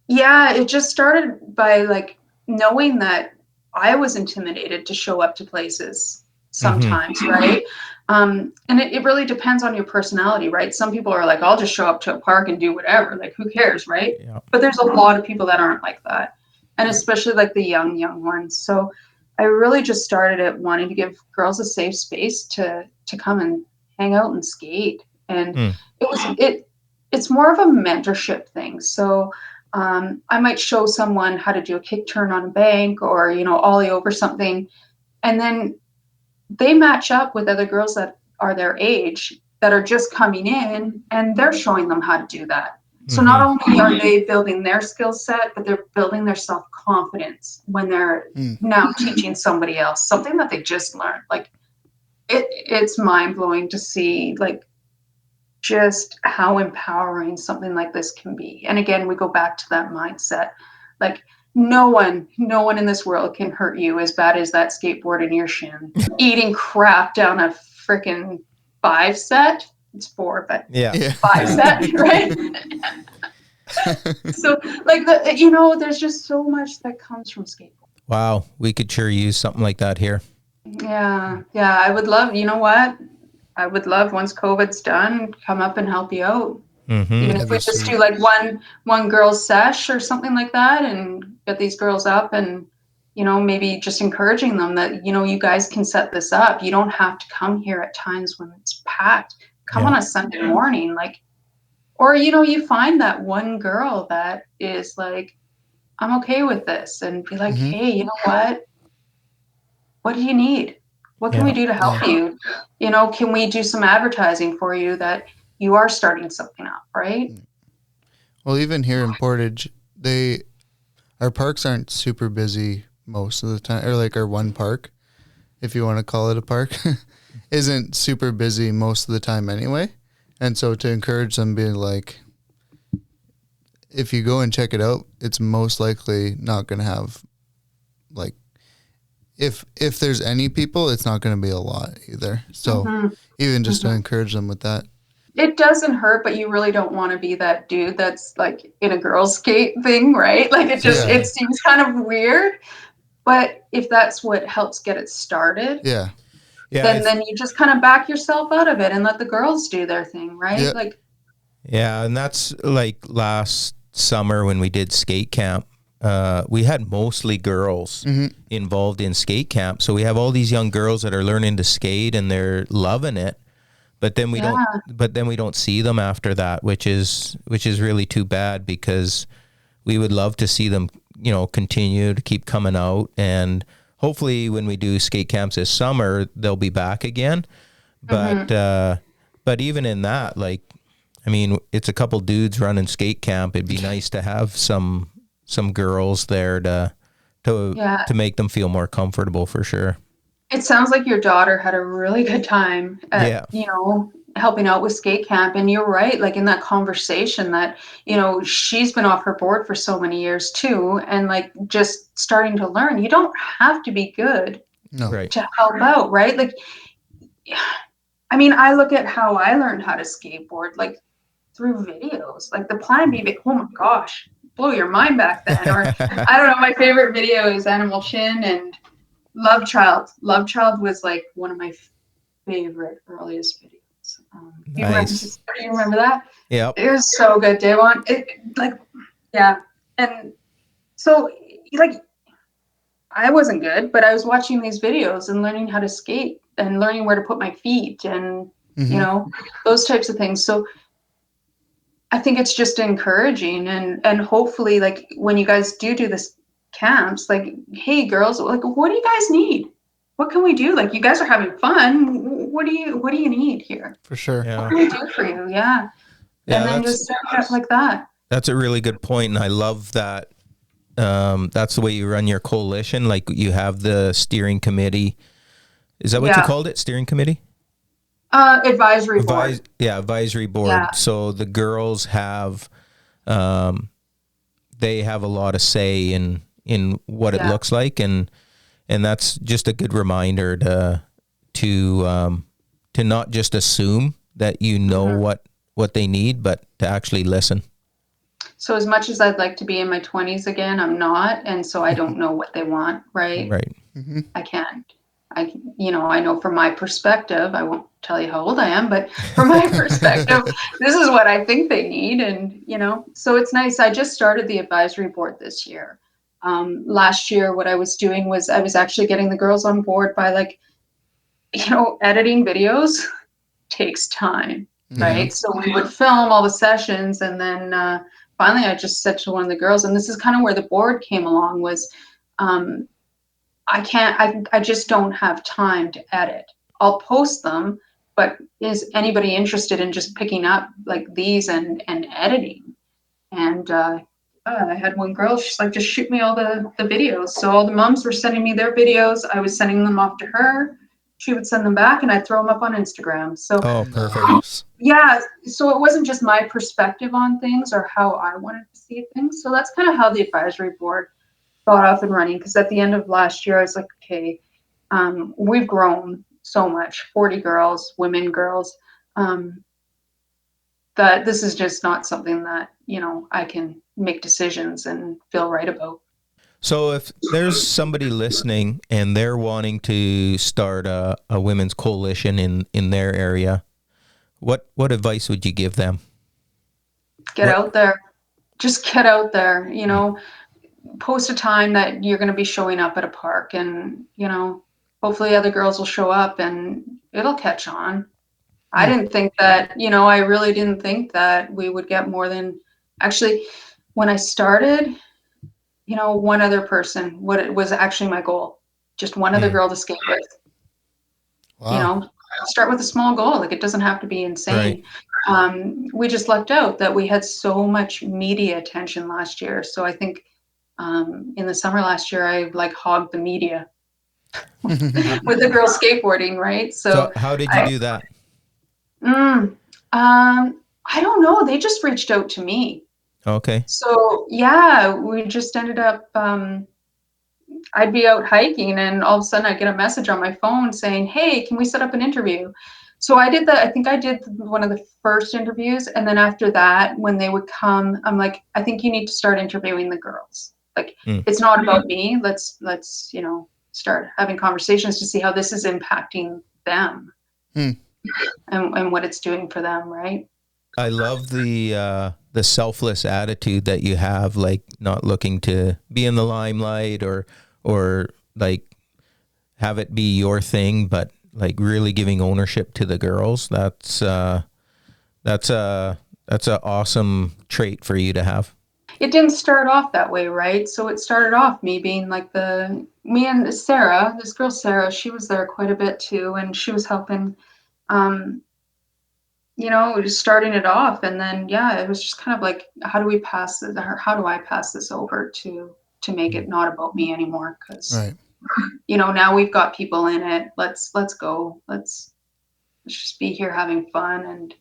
it just started by like knowing that I was intimidated to show up to places sometimes, right? And it really depends on your personality, right? Some people are like, I'll just show up to a park and do whatever, like who cares, right? Yeah. But there's a lot of people that aren't like that, and especially like the young ones. So I really just started it wanting to give girls a safe space to come and hang out and skate, and it's more of a mentorship thing. So I might show someone how to do a kick turn on a bank, or ollie over something, and then they match up with other girls that are their age that are just coming in, and they're showing them how to do that. So not only are they building their skill set, but they're building their self-confidence when they're now teaching somebody else something that they just learned. Like it's mind-blowing to see like just how empowering something like this can be. And again, we go back to that mindset. Like no one in this world can hurt you as bad as that skateboard in your shin. Eating crap down a freaking 5 set. It's 4, but 5 set, right? So like there's just so much that comes from skateboarding. Wow, we could sure use something like that here. Yeah, I would love, I would love, once COVID's done, come up and help you out. Even if we just do like one girl's sesh or something like that, and get these girls up and, maybe just encouraging them that, you guys can set this up. You don't have to come here at times when it's packed. Come on a Sunday morning, like, or, you find that one girl that is like, I'm okay with this, and be like, hey, you know what? What do you need? What can we do to help you? Can we do some advertising for you that you are starting something up, right? Well, even here in Portage, our parks aren't super busy most of the time, or like our one park, if you want to call it a park, isn't super busy most of the time anyway. And so to encourage them, being like, if you go and check it out, it's most likely not going to have like, if there's any people, it's not going to be a lot either. So even just to encourage them with that. It doesn't hurt, but you really don't want to be that dude that's like in a girl skate thing, right? Like it seems kind of weird, but if that's what helps get it started, then you just kind of back yourself out of it and let the girls do their thing, right? And that's like last summer when we did skate camp. We had mostly girls involved in skate camp. So we have all these young girls that are learning to skate and they're loving it. But then we don't see them after that, which is really too bad, because we would love to see them, continue to keep coming out, and hopefully when we do skate camps this summer, they'll be back again. But even in that, like, I mean, it's a couple dudes running skate camp. It'd be nice to have some girls there to make them feel more comfortable, for sure. It sounds like your daughter had a really good time at, helping out with skate camp. And you're right, like in that conversation that, she's been off her board for so many years too. And like just starting to learn, you don't have to be good to help out, right? Like, I mean, I look at how I learned how to skateboard, like through videos, like the Plan B, oh my gosh, blew your mind back then. Or I don't know, my favorite video is Animal Chin and Love Child. Love Child was like one of my favorite earliest videos. Nice. You remember that? Yeah. It was so good, Davon. And so like I wasn't good, but I was watching these videos and learning how to skate and learning where to put my feet and those types of things. So I think it's just encouraging, and hopefully like when you guys do this camps, like, hey girls, like what do you guys need? What can we do? Like you guys are having fun. What do you need here? For sure. Yeah. What can we do for you? Yeah. And then just set it up like that. That's a really good point, and I love that. That's the way you run your coalition. Like you have the steering committee. Is that what you called it? Steering committee? Advisory board. Advisory board. Yeah. So the girls have, they have a lot of say in what it looks like, and And that's just a good reminder to not just assume that you know what they need, but to actually listen. So as much as I'd like to be in my 20s again, I'm not. And so I don't know what they want, right? Right. I can't. I know from my perspective, I won't tell you how old I am, but from my perspective, this is what I think they need. And, so it's nice. I just started the advisory board this year. Last year, what I was doing was I was actually getting the girls on board by editing videos takes time, right? So we would film all the sessions, and then finally I just said to one of the girls, and this is kind of where the board came along, was I just don't have time to edit. I'll post them, but is anybody interested in just picking up like these and editing? And I had one girl, she's like, just shoot me all the videos. So all the moms were sending me their videos. I was sending them off to her. She would send them back, and I'd throw them up on Instagram. So perfect. Yeah, so it wasn't just my perspective on things or how I wanted to see things. So that's kind of how the advisory board got off and running. Because at the end of last year, I was like, okay, we've grown so much, 40 girls, women, girls, that this is just not something that, I can make decisions and feel right about. So if there's somebody listening and they're wanting to start a women's coalition in their area, what advice would you give them? Get out there. Just get out there, post a time that you're going to be showing up at a park, and, hopefully other girls will show up and it'll catch on. I didn't think that, I really didn't think that we would get more than, actually, when I started, one other person, what it was actually my goal, just one other girl to skate with. Wow. Start with a small goal. Like, it doesn't have to be insane. Right. We just lucked out that we had so much media attention last year. So I think in the summer last year, I hogged the media with the girls skateboarding, right? So how did you do that? I don't know. They just reached out to me. Okay. So yeah, we just ended up, I'd be out hiking, and all of a sudden I'd get a message on my phone saying, hey, can we set up an interview? So I did that. I think I did one of the first interviews. And then after that, when they would come, I'm like, I think you need to start interviewing the girls. Like, it's not about me. Let's, start having conversations to see how this is impacting them and what it's doing for them. Right. I love the selfless attitude that you have, like not looking to be in the limelight or like have it be your thing, but like really giving ownership to the girls. That's a awesome trait for you to have. It didn't start off that way, right? So it started off me being like me and Sarah, this girl Sarah, she was there quite a bit too, and she was helping. Just starting it off, and then it was just kind of like, how do I pass this over to make it not about me anymore? Because now we've got people in it. Let's go. Let's just be here having fun. And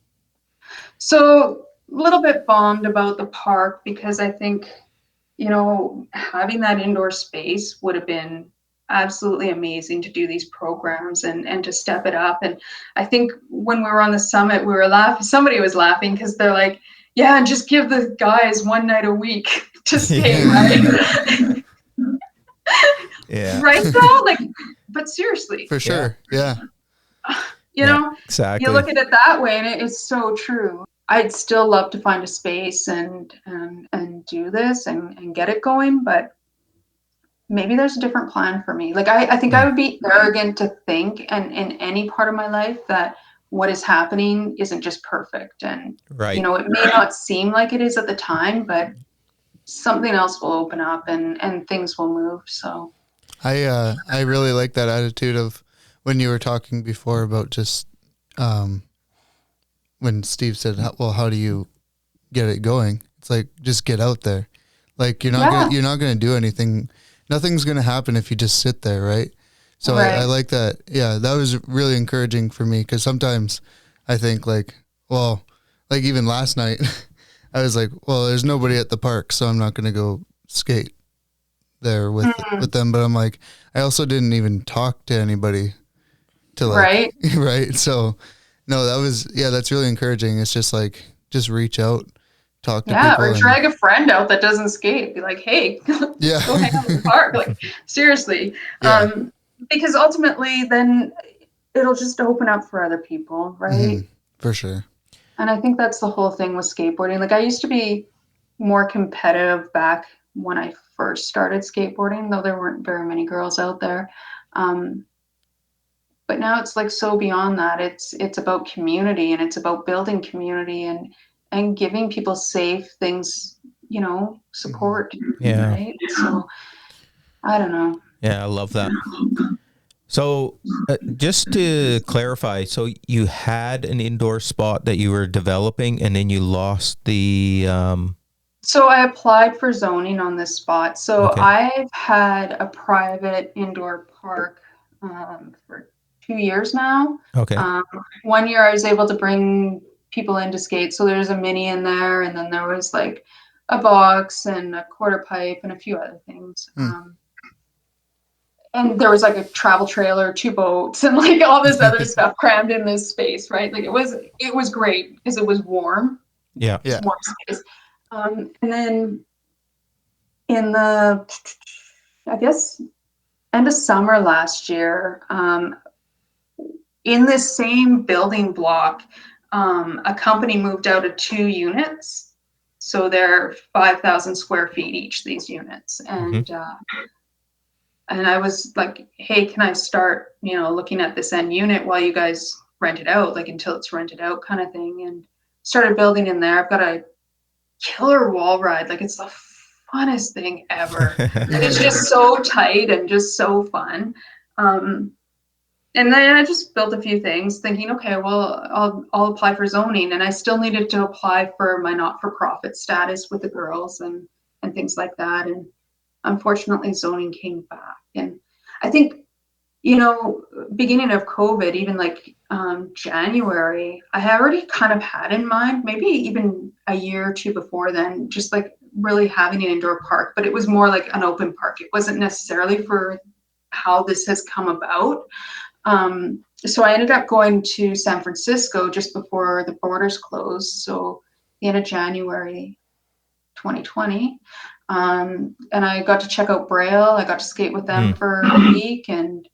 so a little bit bummed about the park, because I think having that indoor space would have been absolutely amazing to do these programs and to step it up. And I think when we were on the summit, we were laughing. Somebody was laughing because they're like, yeah, and just give the guys one night a week to skate, right? Yeah. Right, though? Like, but seriously. For sure. Yeah. Exactly. You look at it that way, and it's so true. I'd still love to find a space and do this and get it going, but maybe there's a different plan for me. Like, I think I would be arrogant to think, and in any part of my life, that what is happening isn't just perfect. And, it may not seem like it is at the time, but something else will open up and things will move. So I really like that attitude of when you were talking before about just, when Steve said, well, how do you get it going? It's like, just get out there. Like, you're not going to do anything. Nothing's going to happen if you just sit there, right? So I like that. Yeah, that was really encouraging for me, because sometimes I think even last night, I was like, well, there's nobody at the park, so I'm not going to go skate. there with them, but I'm like, I also didn't even talk to anybody to like, Right. right. So no, that's really encouraging. It's just like, just reach out, talk to Yeah, people. or drag a friend out that doesn't skate. Be like, hey, Yeah. go hang out in the park. Like, seriously. Yeah. Because ultimately then it'll just open up for other people, right? For sure. And I think that's the whole thing with skateboarding. Like, I used to be more competitive back when I first started skateboarding, though there weren't very many girls out there. But now it's like so beyond that. It's about community, and it's about building community and giving people safe things, support. Yeah. Right. So I don't know. Yeah, I love that. So just to clarify, so you had an indoor spot that you were developing, and then you lost the So I applied for zoning on this spot. So Okay. I've had a private indoor park for 2 years now. Okay. 1 year I was able to bring people in to skate. So there's a mini in there, and then there was like a box and a quarter pipe and a few other things. And there was like a travel trailer, 2 boats, and like all this other stuff crammed in this space, right? Like it was great because it was warm. Yeah. Yeah. Warm space. And then in the, I guess, end of summer last year, in this same building block, a company moved out of 2 units. So they're 5,000 square feet each, these units. And I was like, hey, can I start, looking at this end unit while you guys rent it out, like until it's rented out kind of thing. And started building in there. I've got a killer wall ride. Like, it's the funnest thing ever. Like, it's just so tight and just so fun. And then I just built a few things thinking, okay, well, I'll apply for zoning. And I still needed to apply for my not-for-profit status with the girls and things like that. And unfortunately, zoning came back. And I think, beginning of COVID, even like January, I already kind of had in mind, maybe even a year or two before then, just like really having an indoor park, but it was more like an open park. It wasn't necessarily for how this has come about. So I ended up going to San Francisco just before the borders closed. So the end of January 2020. And I got to check out Braille. I got to skate with them for a week, and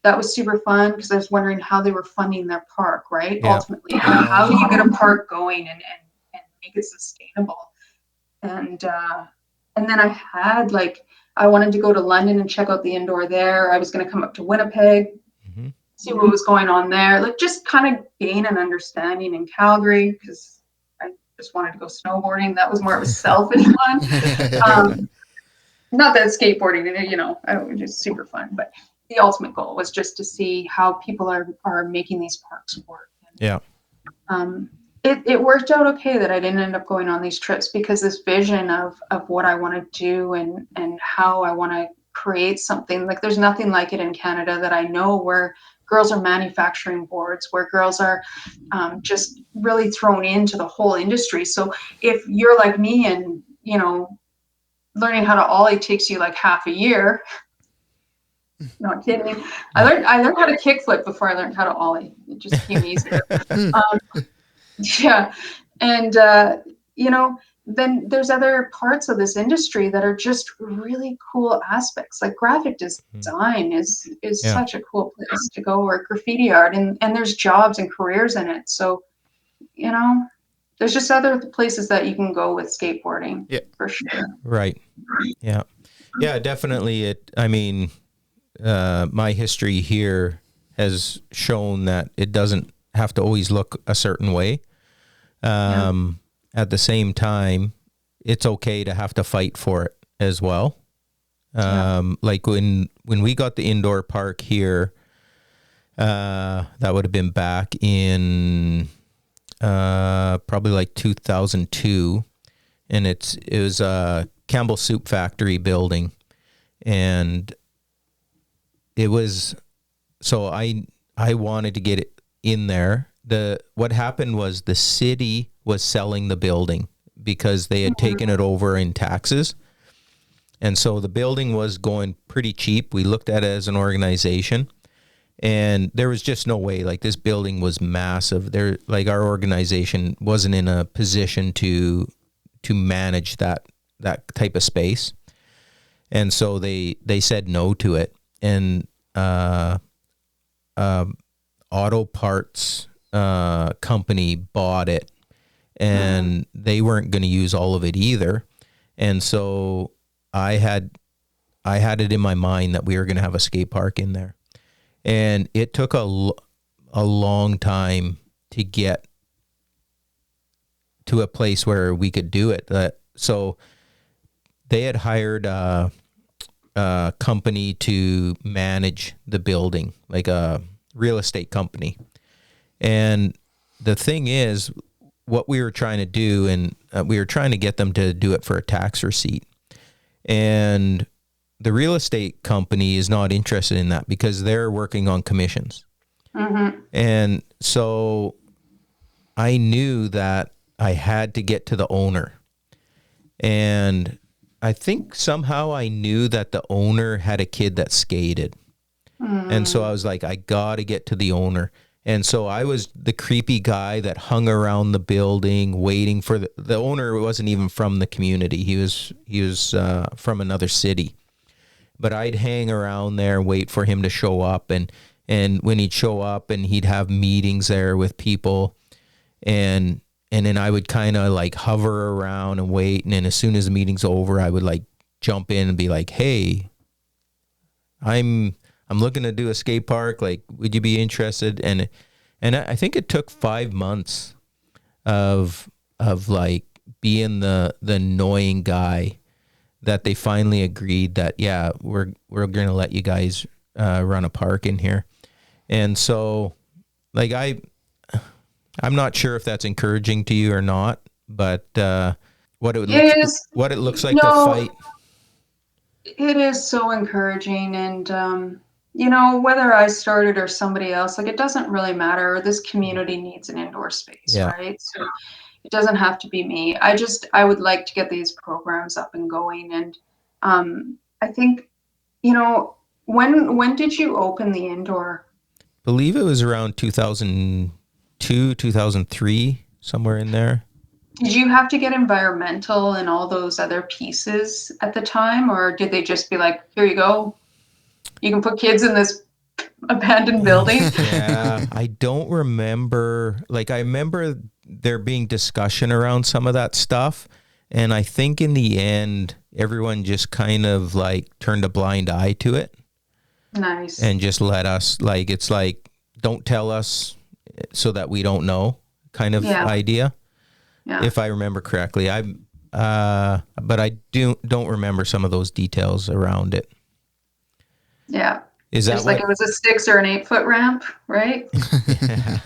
that was super fun because I was wondering how they were funding their park, right? Yeah. Ultimately, how do you get a park going and make it sustainable? And then I had I wanted to go to London and check out the indoor there. I was going to come up to Winnipeg, see what was going on there, like just kind of gain an understanding in Calgary because I just wanted to go snowboarding. That was more of a selfish one. Not that skateboarding, it was just super fun, but the ultimate goal was just to see how people are making these parks work. Yeah. It worked out okay that I didn't end up going on these trips because this vision of what I want to do and how I want to create something, like there's nothing like it in Canada that I know, where girls are manufacturing boards, where girls are just really thrown into the whole industry. So if you're like me and, learning how to ollie takes you like half a year. Not kidding. I learned how to kickflip before I learned how to ollie. It just came easier. Yeah. And, then there's other parts of this industry that are just really cool aspects. Like graphic design is such a cool place to go, or graffiti art, and there's jobs and careers in it. So, there's just other places that you can go with skateboarding. Yeah, for sure. Right. Yeah. Yeah, definitely. My history here has shown that it doesn't have to always look a certain way. At the same time, it's okay to have to fight for it as well. Like when we got the indoor park here, that would have been back in probably like 2002, and it was a Campbell Soup Factory building, and it was, so I wanted to get it in there. What happened was the city was selling the building because they had taken it over in taxes. And so the building was going pretty cheap. We looked at it as an organization, and there was just no way. Like, this building was massive. Like, our organization wasn't in a position to manage that type of space. And so they said no to it. And auto parts company bought it, and they weren't going to use all of it either. And so I had it in my mind that we were going to have a skate park in there. And it took a long time to get to a place where we could do it. So they had hired a company to manage the building, like a real estate company. And the thing is, what we were trying to do, and we were trying to get them to do it for a tax receipt. And the real estate company is not interested in that because they're working on commissions. Mm-hmm. And so I knew that I had to get to the owner. And I think somehow I knew that the owner had a kid that skated. And so I was like, I got to get to the owner. And so I was the creepy guy that hung around the building waiting for the owner. Wasn't even from the community. He was from another city. But I'd hang around there and wait for him to show up. And when he'd show up, and he'd have meetings there with people, and then I would kind of like hover around and wait. And then as soon as the meeting's over, I would like jump in and be like, hey, I'm looking to do a skate park. Like, would you be interested? And I think it took 5 months of like being the annoying guy that they finally agreed that, yeah, we're going to let you guys run a park in here. And so, like, I'm not sure if that's encouraging to you or not, but what it looks like to fight. It is so encouraging, and whether I started or somebody else, like, it doesn't really matter. This community needs an indoor space, right? So it doesn't have to be me. I would like to get these programs up and going, and I think, when did you open the indoor? I believe it was around 2002, 2003, somewhere in there. Did you have to get environmental and all those other pieces at the time, or did they just be like, here you go, you can put kids in this abandoned building? Yeah, I don't remember. Like, I remember there being discussion around some of that stuff, and I think in the end, everyone just kind of like turned a blind eye to it. Nice. And just let us, like, it's like, don't tell us so that we don't know kind of idea. Yeah. If I remember correctly. But I don't remember some of those details around it. Yeah. Is that just like it was a 6 or an 8 foot ramp, right? Yeah.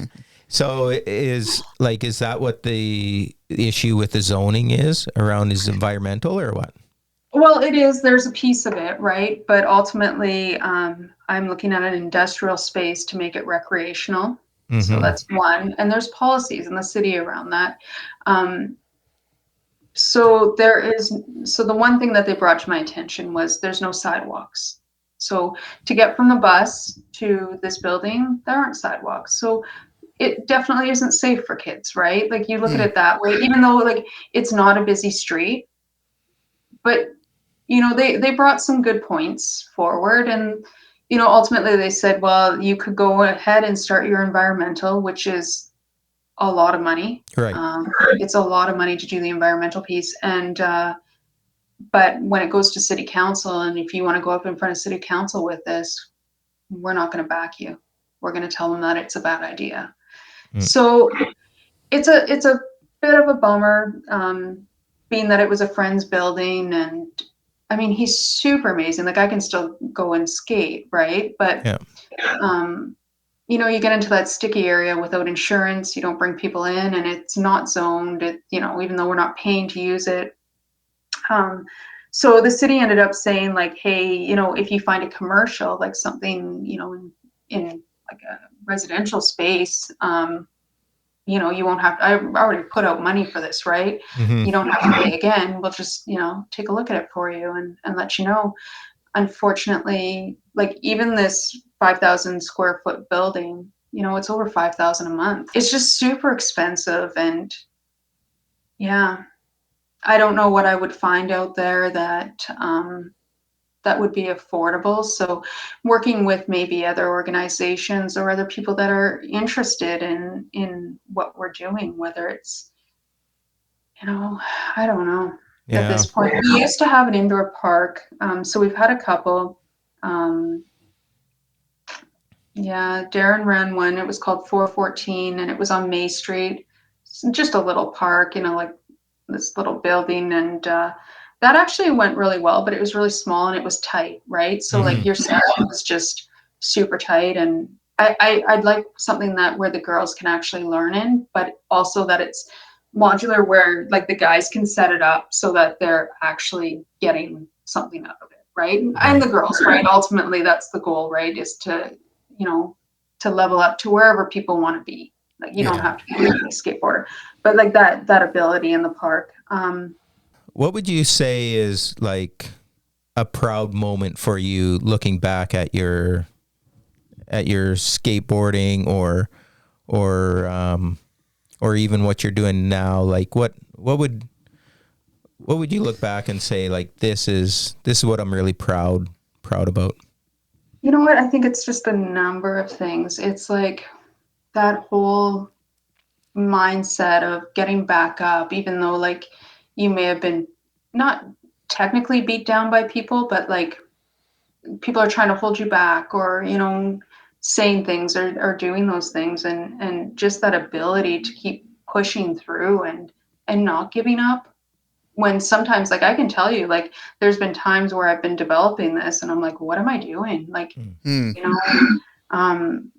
So is that what the issue with the zoning is around, is environmental or what? Well, it is. There's a piece of it, right? But ultimately, I'm looking at an industrial space to make it recreational. Mm-hmm. So that's one. And there's policies in the city around that. So the one thing that they brought to my attention was there's no sidewalks. So to get from the bus to this building, there aren't sidewalks. So it definitely isn't safe for kids, right? Like, you look at it that way, even though like it's not a busy street. But they brought some good points forward, and ultimately they said, well, you could go ahead and start your environmental, which is a lot of money. Right. It's a lot of money to do the environmental piece, and but when it goes to city council, and if you want to go up in front of city council with this, we're not going to back you. We're going to tell them that it's a bad idea. So it's a bit of a bummer, being that it was a friend's building, and I mean, he's super amazing. Like, I can still go and skate, right? But you get into that sticky area without insurance. You don't bring people in, and it's not zoned. Even though we're not paying to use it. So the city ended up saying, like, hey, if you find a commercial, like something, in like a residential space, you won't have, I already put out money for this, right? Mm-hmm. You don't have to pay again. We'll just, take a look at it for you and let you know. Unfortunately, like even this 5,000 square foot building, it's over 5,000 a month. It's just super expensive. And yeah, I don't know what I would find out there that would be affordable. So working with maybe other organizations or other people that are interested in what we're doing, whether it's, I don't know at Yeah. this point. We used to have an indoor park. So we've had a couple. Yeah, Darren ran one. It was called 414 and it was on May Street. It's just a little park, like this little building. And that actually went really well, but it was really small and it was tight, right? So Mm-hmm. like your setup was just super tight. And I'd like something that where the girls can actually learn in, but also that it's modular where like the guys can set it up so that they're actually getting something out of it, right? And the girls, right? Ultimately, that's the goal, right? Is to to level up to wherever people want to be. Like you don't have to be a skateboarder, but like that ability in the park. What would you say is like a proud moment for you looking back at your skateboarding or even what you're doing now? Like what would you look back and say like this is what I'm really proud about? You know what? I think it's just a number of things. It's like that whole mindset of getting back up, even though like you may have been not technically beat down by people, but like people are trying to hold you back or, saying things or doing those things and just that ability to keep pushing through and not giving up. When sometimes like I can tell you, like there's been times where I've been developing this and I'm like, what am I doing? Like, um,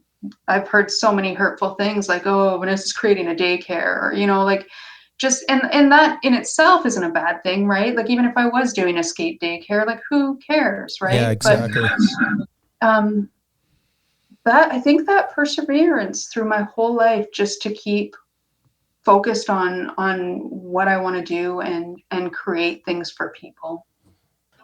I've heard so many hurtful things like, oh, Vanessa's creating a daycare or, like just, and that in itself isn't a bad thing, right? Like even if I was doing a skate daycare, like who cares, right? Yeah, exactly. But that I think that perseverance through my whole life just to keep focused on what I want to do and create things for people.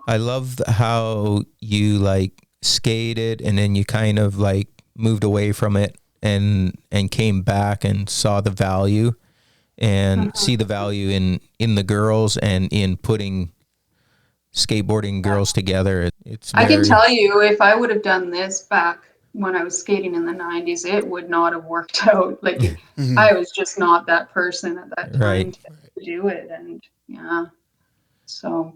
I love how you like skated and then you kind of like moved away from it and came back and saw the value and see the value in the girls and in putting skateboarding girls together. It's I can very tell you, if I would have done this back when I was skating in the 90s, it would not have worked out. Like I was just not that person at that time right. to do it. And yeah, so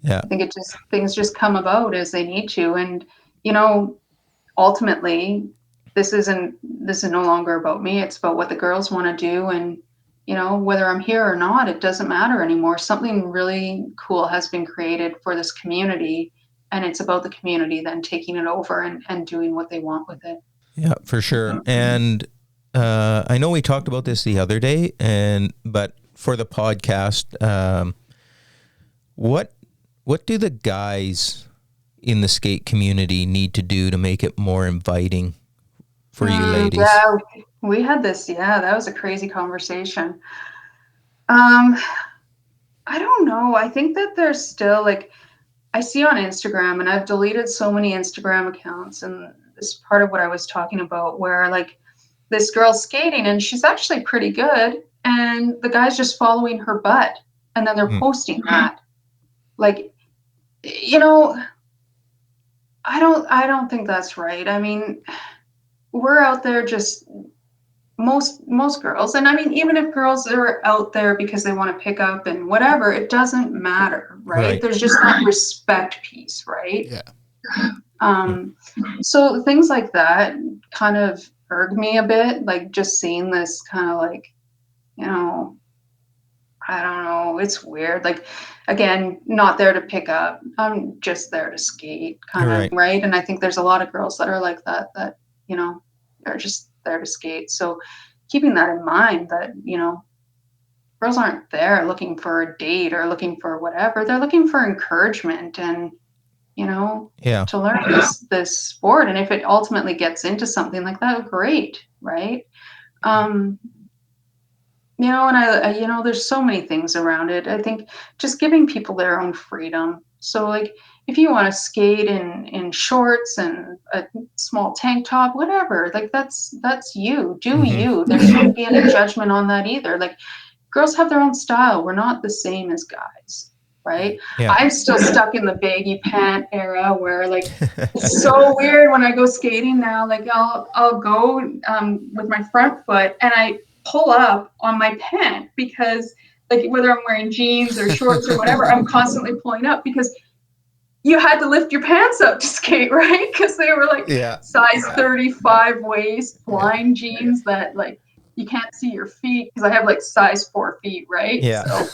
Yeah. I think things just come about as they need to. And, ultimately this is no longer about me. It's about what the girls want to do. And, whether I'm here or not, it doesn't matter anymore. Something really cool has been created for this community. And it's about the community then taking it over and doing what they want with it. Yeah, for sure. And I know we talked about this the other day, but for the podcast, what do the guys in the skate community need to do to make it more inviting for you ladies? Yeah, we had this. Yeah, that was a crazy conversation. I don't know. I think that there's still like, I see on Instagram, and I've deleted so many Instagram accounts, and this is part of what I was talking about, where like this girl's skating and she's actually pretty good, and the guy's just following her butt, and then they're posting that. Like, I don't think that's right. I mean, we're out there just most girls, and I mean even if girls are out there because they want to pick up and whatever, it doesn't matter, right? There's just that respect piece, right? So things like that kind of irked me a bit, like just seeing this kind of like, I don't know, it's weird. Like again, not there to pick up, I'm just there to skate kind of, right? And I think there's a lot of girls that are like that they're just there to skate. So keeping that in mind, that girls aren't there looking for a date or looking for whatever. They're looking for encouragement and to learn this sport. And if it ultimately gets into something like that, great, right? And there's so many things around it. I think just giving people their own freedom. So like, if you want to skate in shorts and a small tank top, whatever, like that's you. Do you. There shouldn't be any judgment on that either. Like, girls have their own style. We're not the same as guys, right? Yeah. I'm still stuck in the baggy pant era where like it's so weird when I go skating now. Like I'll go with my front foot and I pull up on my pant because like whether I'm wearing jeans or shorts or whatever, I'm constantly pulling up because you had to lift your pants up to skate, right? Because they were like size 35 waist blind jeans that like you can't see your feet because I have like size 4 feet, right? Yeah.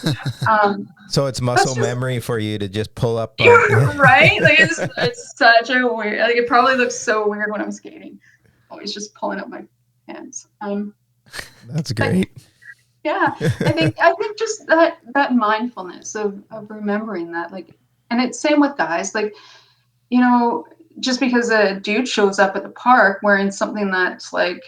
So it's muscle memory for you to just pull up. Right? Like it's such a weird, like it probably looks so weird when I'm skating. Always just pulling up my pants. That's great. Yeah. I think just that mindfulness of remembering that, like, and it's same with guys, like, just because a dude shows up at the park wearing something that's like,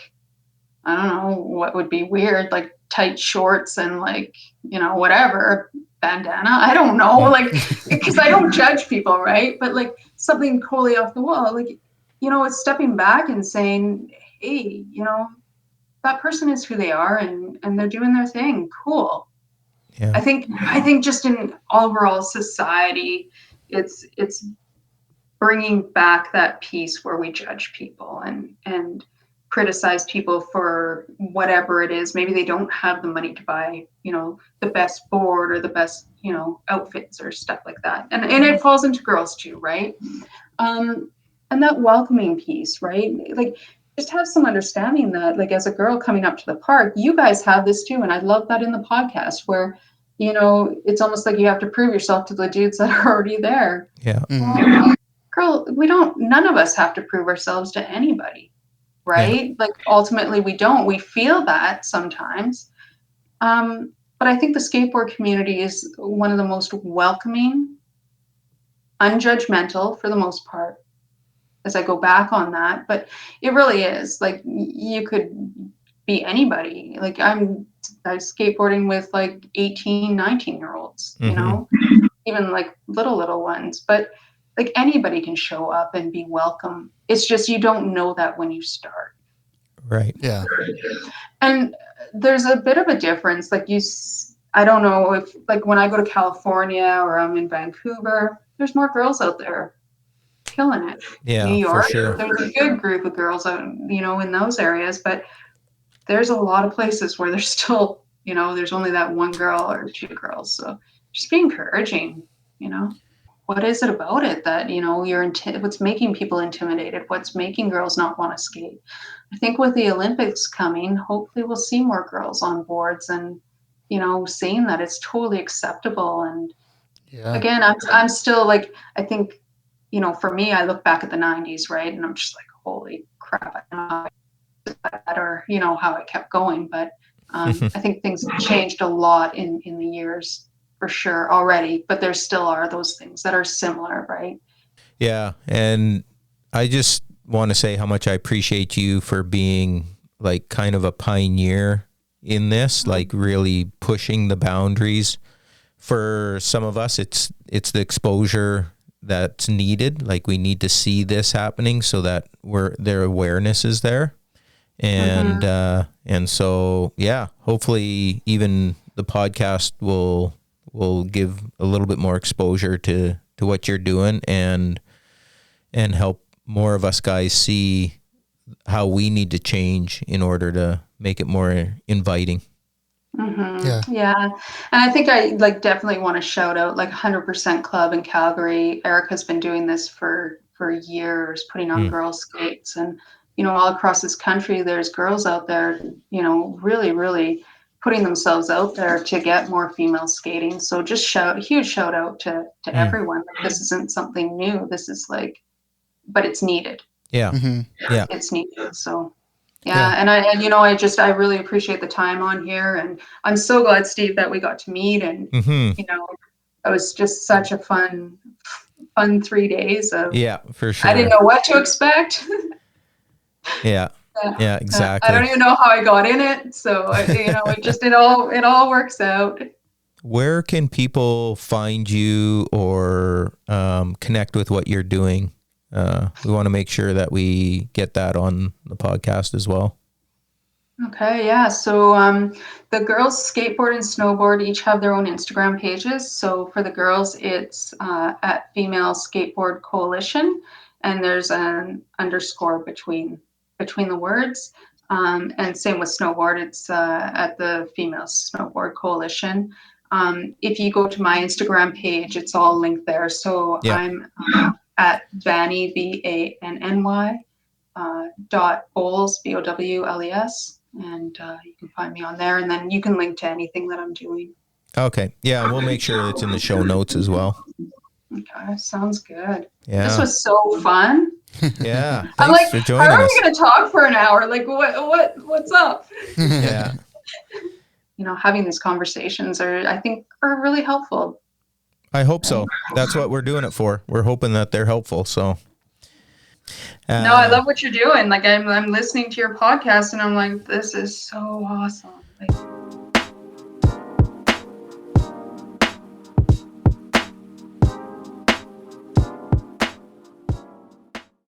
I don't know what would be weird, like tight shorts and like, whatever, bandana. I don't know, like, because I don't judge people, right? But like something totally off the wall, like, it's stepping back and saying, hey, that person is who they are and they're doing their thing. Cool. Yeah. I think just in overall society, it's bringing back that piece where we judge people and criticize people for whatever it is. Maybe they don't have the money to buy, the best board or the best, outfits or stuff like that. And it falls into girls too, right? And that welcoming piece, right? Like, just have some understanding that, like, as a girl coming up to the park, you guys have this too. And I love that in the podcast where, it's almost like you have to prove yourself to the dudes that are already there. Yeah. Well, girl, none of us have to prove ourselves to anybody, right? Yeah. Like, ultimately we don't. We feel that sometimes. But I think the skateboard community is one of the most welcoming, unjudgmental for the most part, as I go back on that, but it really is. Like, you could be anybody. Like, I'm skateboarding with like 18, 19-year-olds, even like little ones, but like anybody can show up and be welcome. It's just, you don't know that when you start. Right. Yeah. And there's a bit of a difference. Like I don't know if, like, when I go to California or I'm in Vancouver, there's more girls out there killing it. Yeah, New York, for sure. There's a good group of girls out, in those areas, but there's a lot of places where there's still, there's only that one girl or two girls. So just be encouraging, what is it about it that, what's making people intimidated? What's making girls not want to skate? I think with the Olympics coming, hopefully we'll see more girls on boards and, seeing that it's totally acceptable. And again, I'm still like, I think, for me, I look back at the 90s, right? And I'm just like, holy crap, I don't know how I did that or, how it kept going. But I think things have changed a lot in the years for sure already, but there still are those things that are similar, right? Yeah. And I just want to say how much I appreciate you for being like kind of a pioneer in this, like really pushing the boundaries. For some of us, it's the exposure that's needed. Like, we need to see this happening so that their awareness is there. And, and so, yeah, hopefully even the podcast will give a little bit more exposure to what you're doing and help more of us guys see how we need to change in order to make it more inviting. Yeah. And I think I definitely want to shout out 100% Club in Calgary. Erica's been doing this for years, putting on girl skates, and all across this country there's girls out there, really, really putting themselves out there to get more female skating. So just huge shout out to everyone. This isn't something new. This is but it's needed. Yeah. Yeah. It's needed. So yeah. And I really appreciate the time on here, and I'm so glad, Steve, that we got to meet, and it was just such a fun 3 days of, yeah, for sure. I didn't know what to expect. Yeah. Yeah, exactly. I don't even know how I got in it. So, it all works out. Where can people find you or connect with what you're doing? We want to make sure that we get that on the podcast as well. Okay, yeah. So the girls skateboard and snowboard each have their own Instagram pages. So for the girls, it's at Female Skateboard Coalition, and there's an underscore between the words. And same with snowboard, it's at the Female Snowboard Coalition. If you go to my Instagram page, it's all linked there. So Yeah. I'm at Vanny, VANNY, .bowles, BOWLES. And you can find me on there, and then you can link to anything that I'm doing. Okay. Yeah, we'll make sure it's in the show notes as well. Okay, sounds good. Yeah. This was so fun. Yeah. I'm Thanks like, for joining how are us. we going to talk for an hour? Like, what's up? Yeah. Having these conversations I think are really helpful. I hope so. That's what we're doing it for. We're hoping that they're helpful. So. No, I love what you're doing. Like I'm listening to your podcast and I'm like, this is so awesome. Like,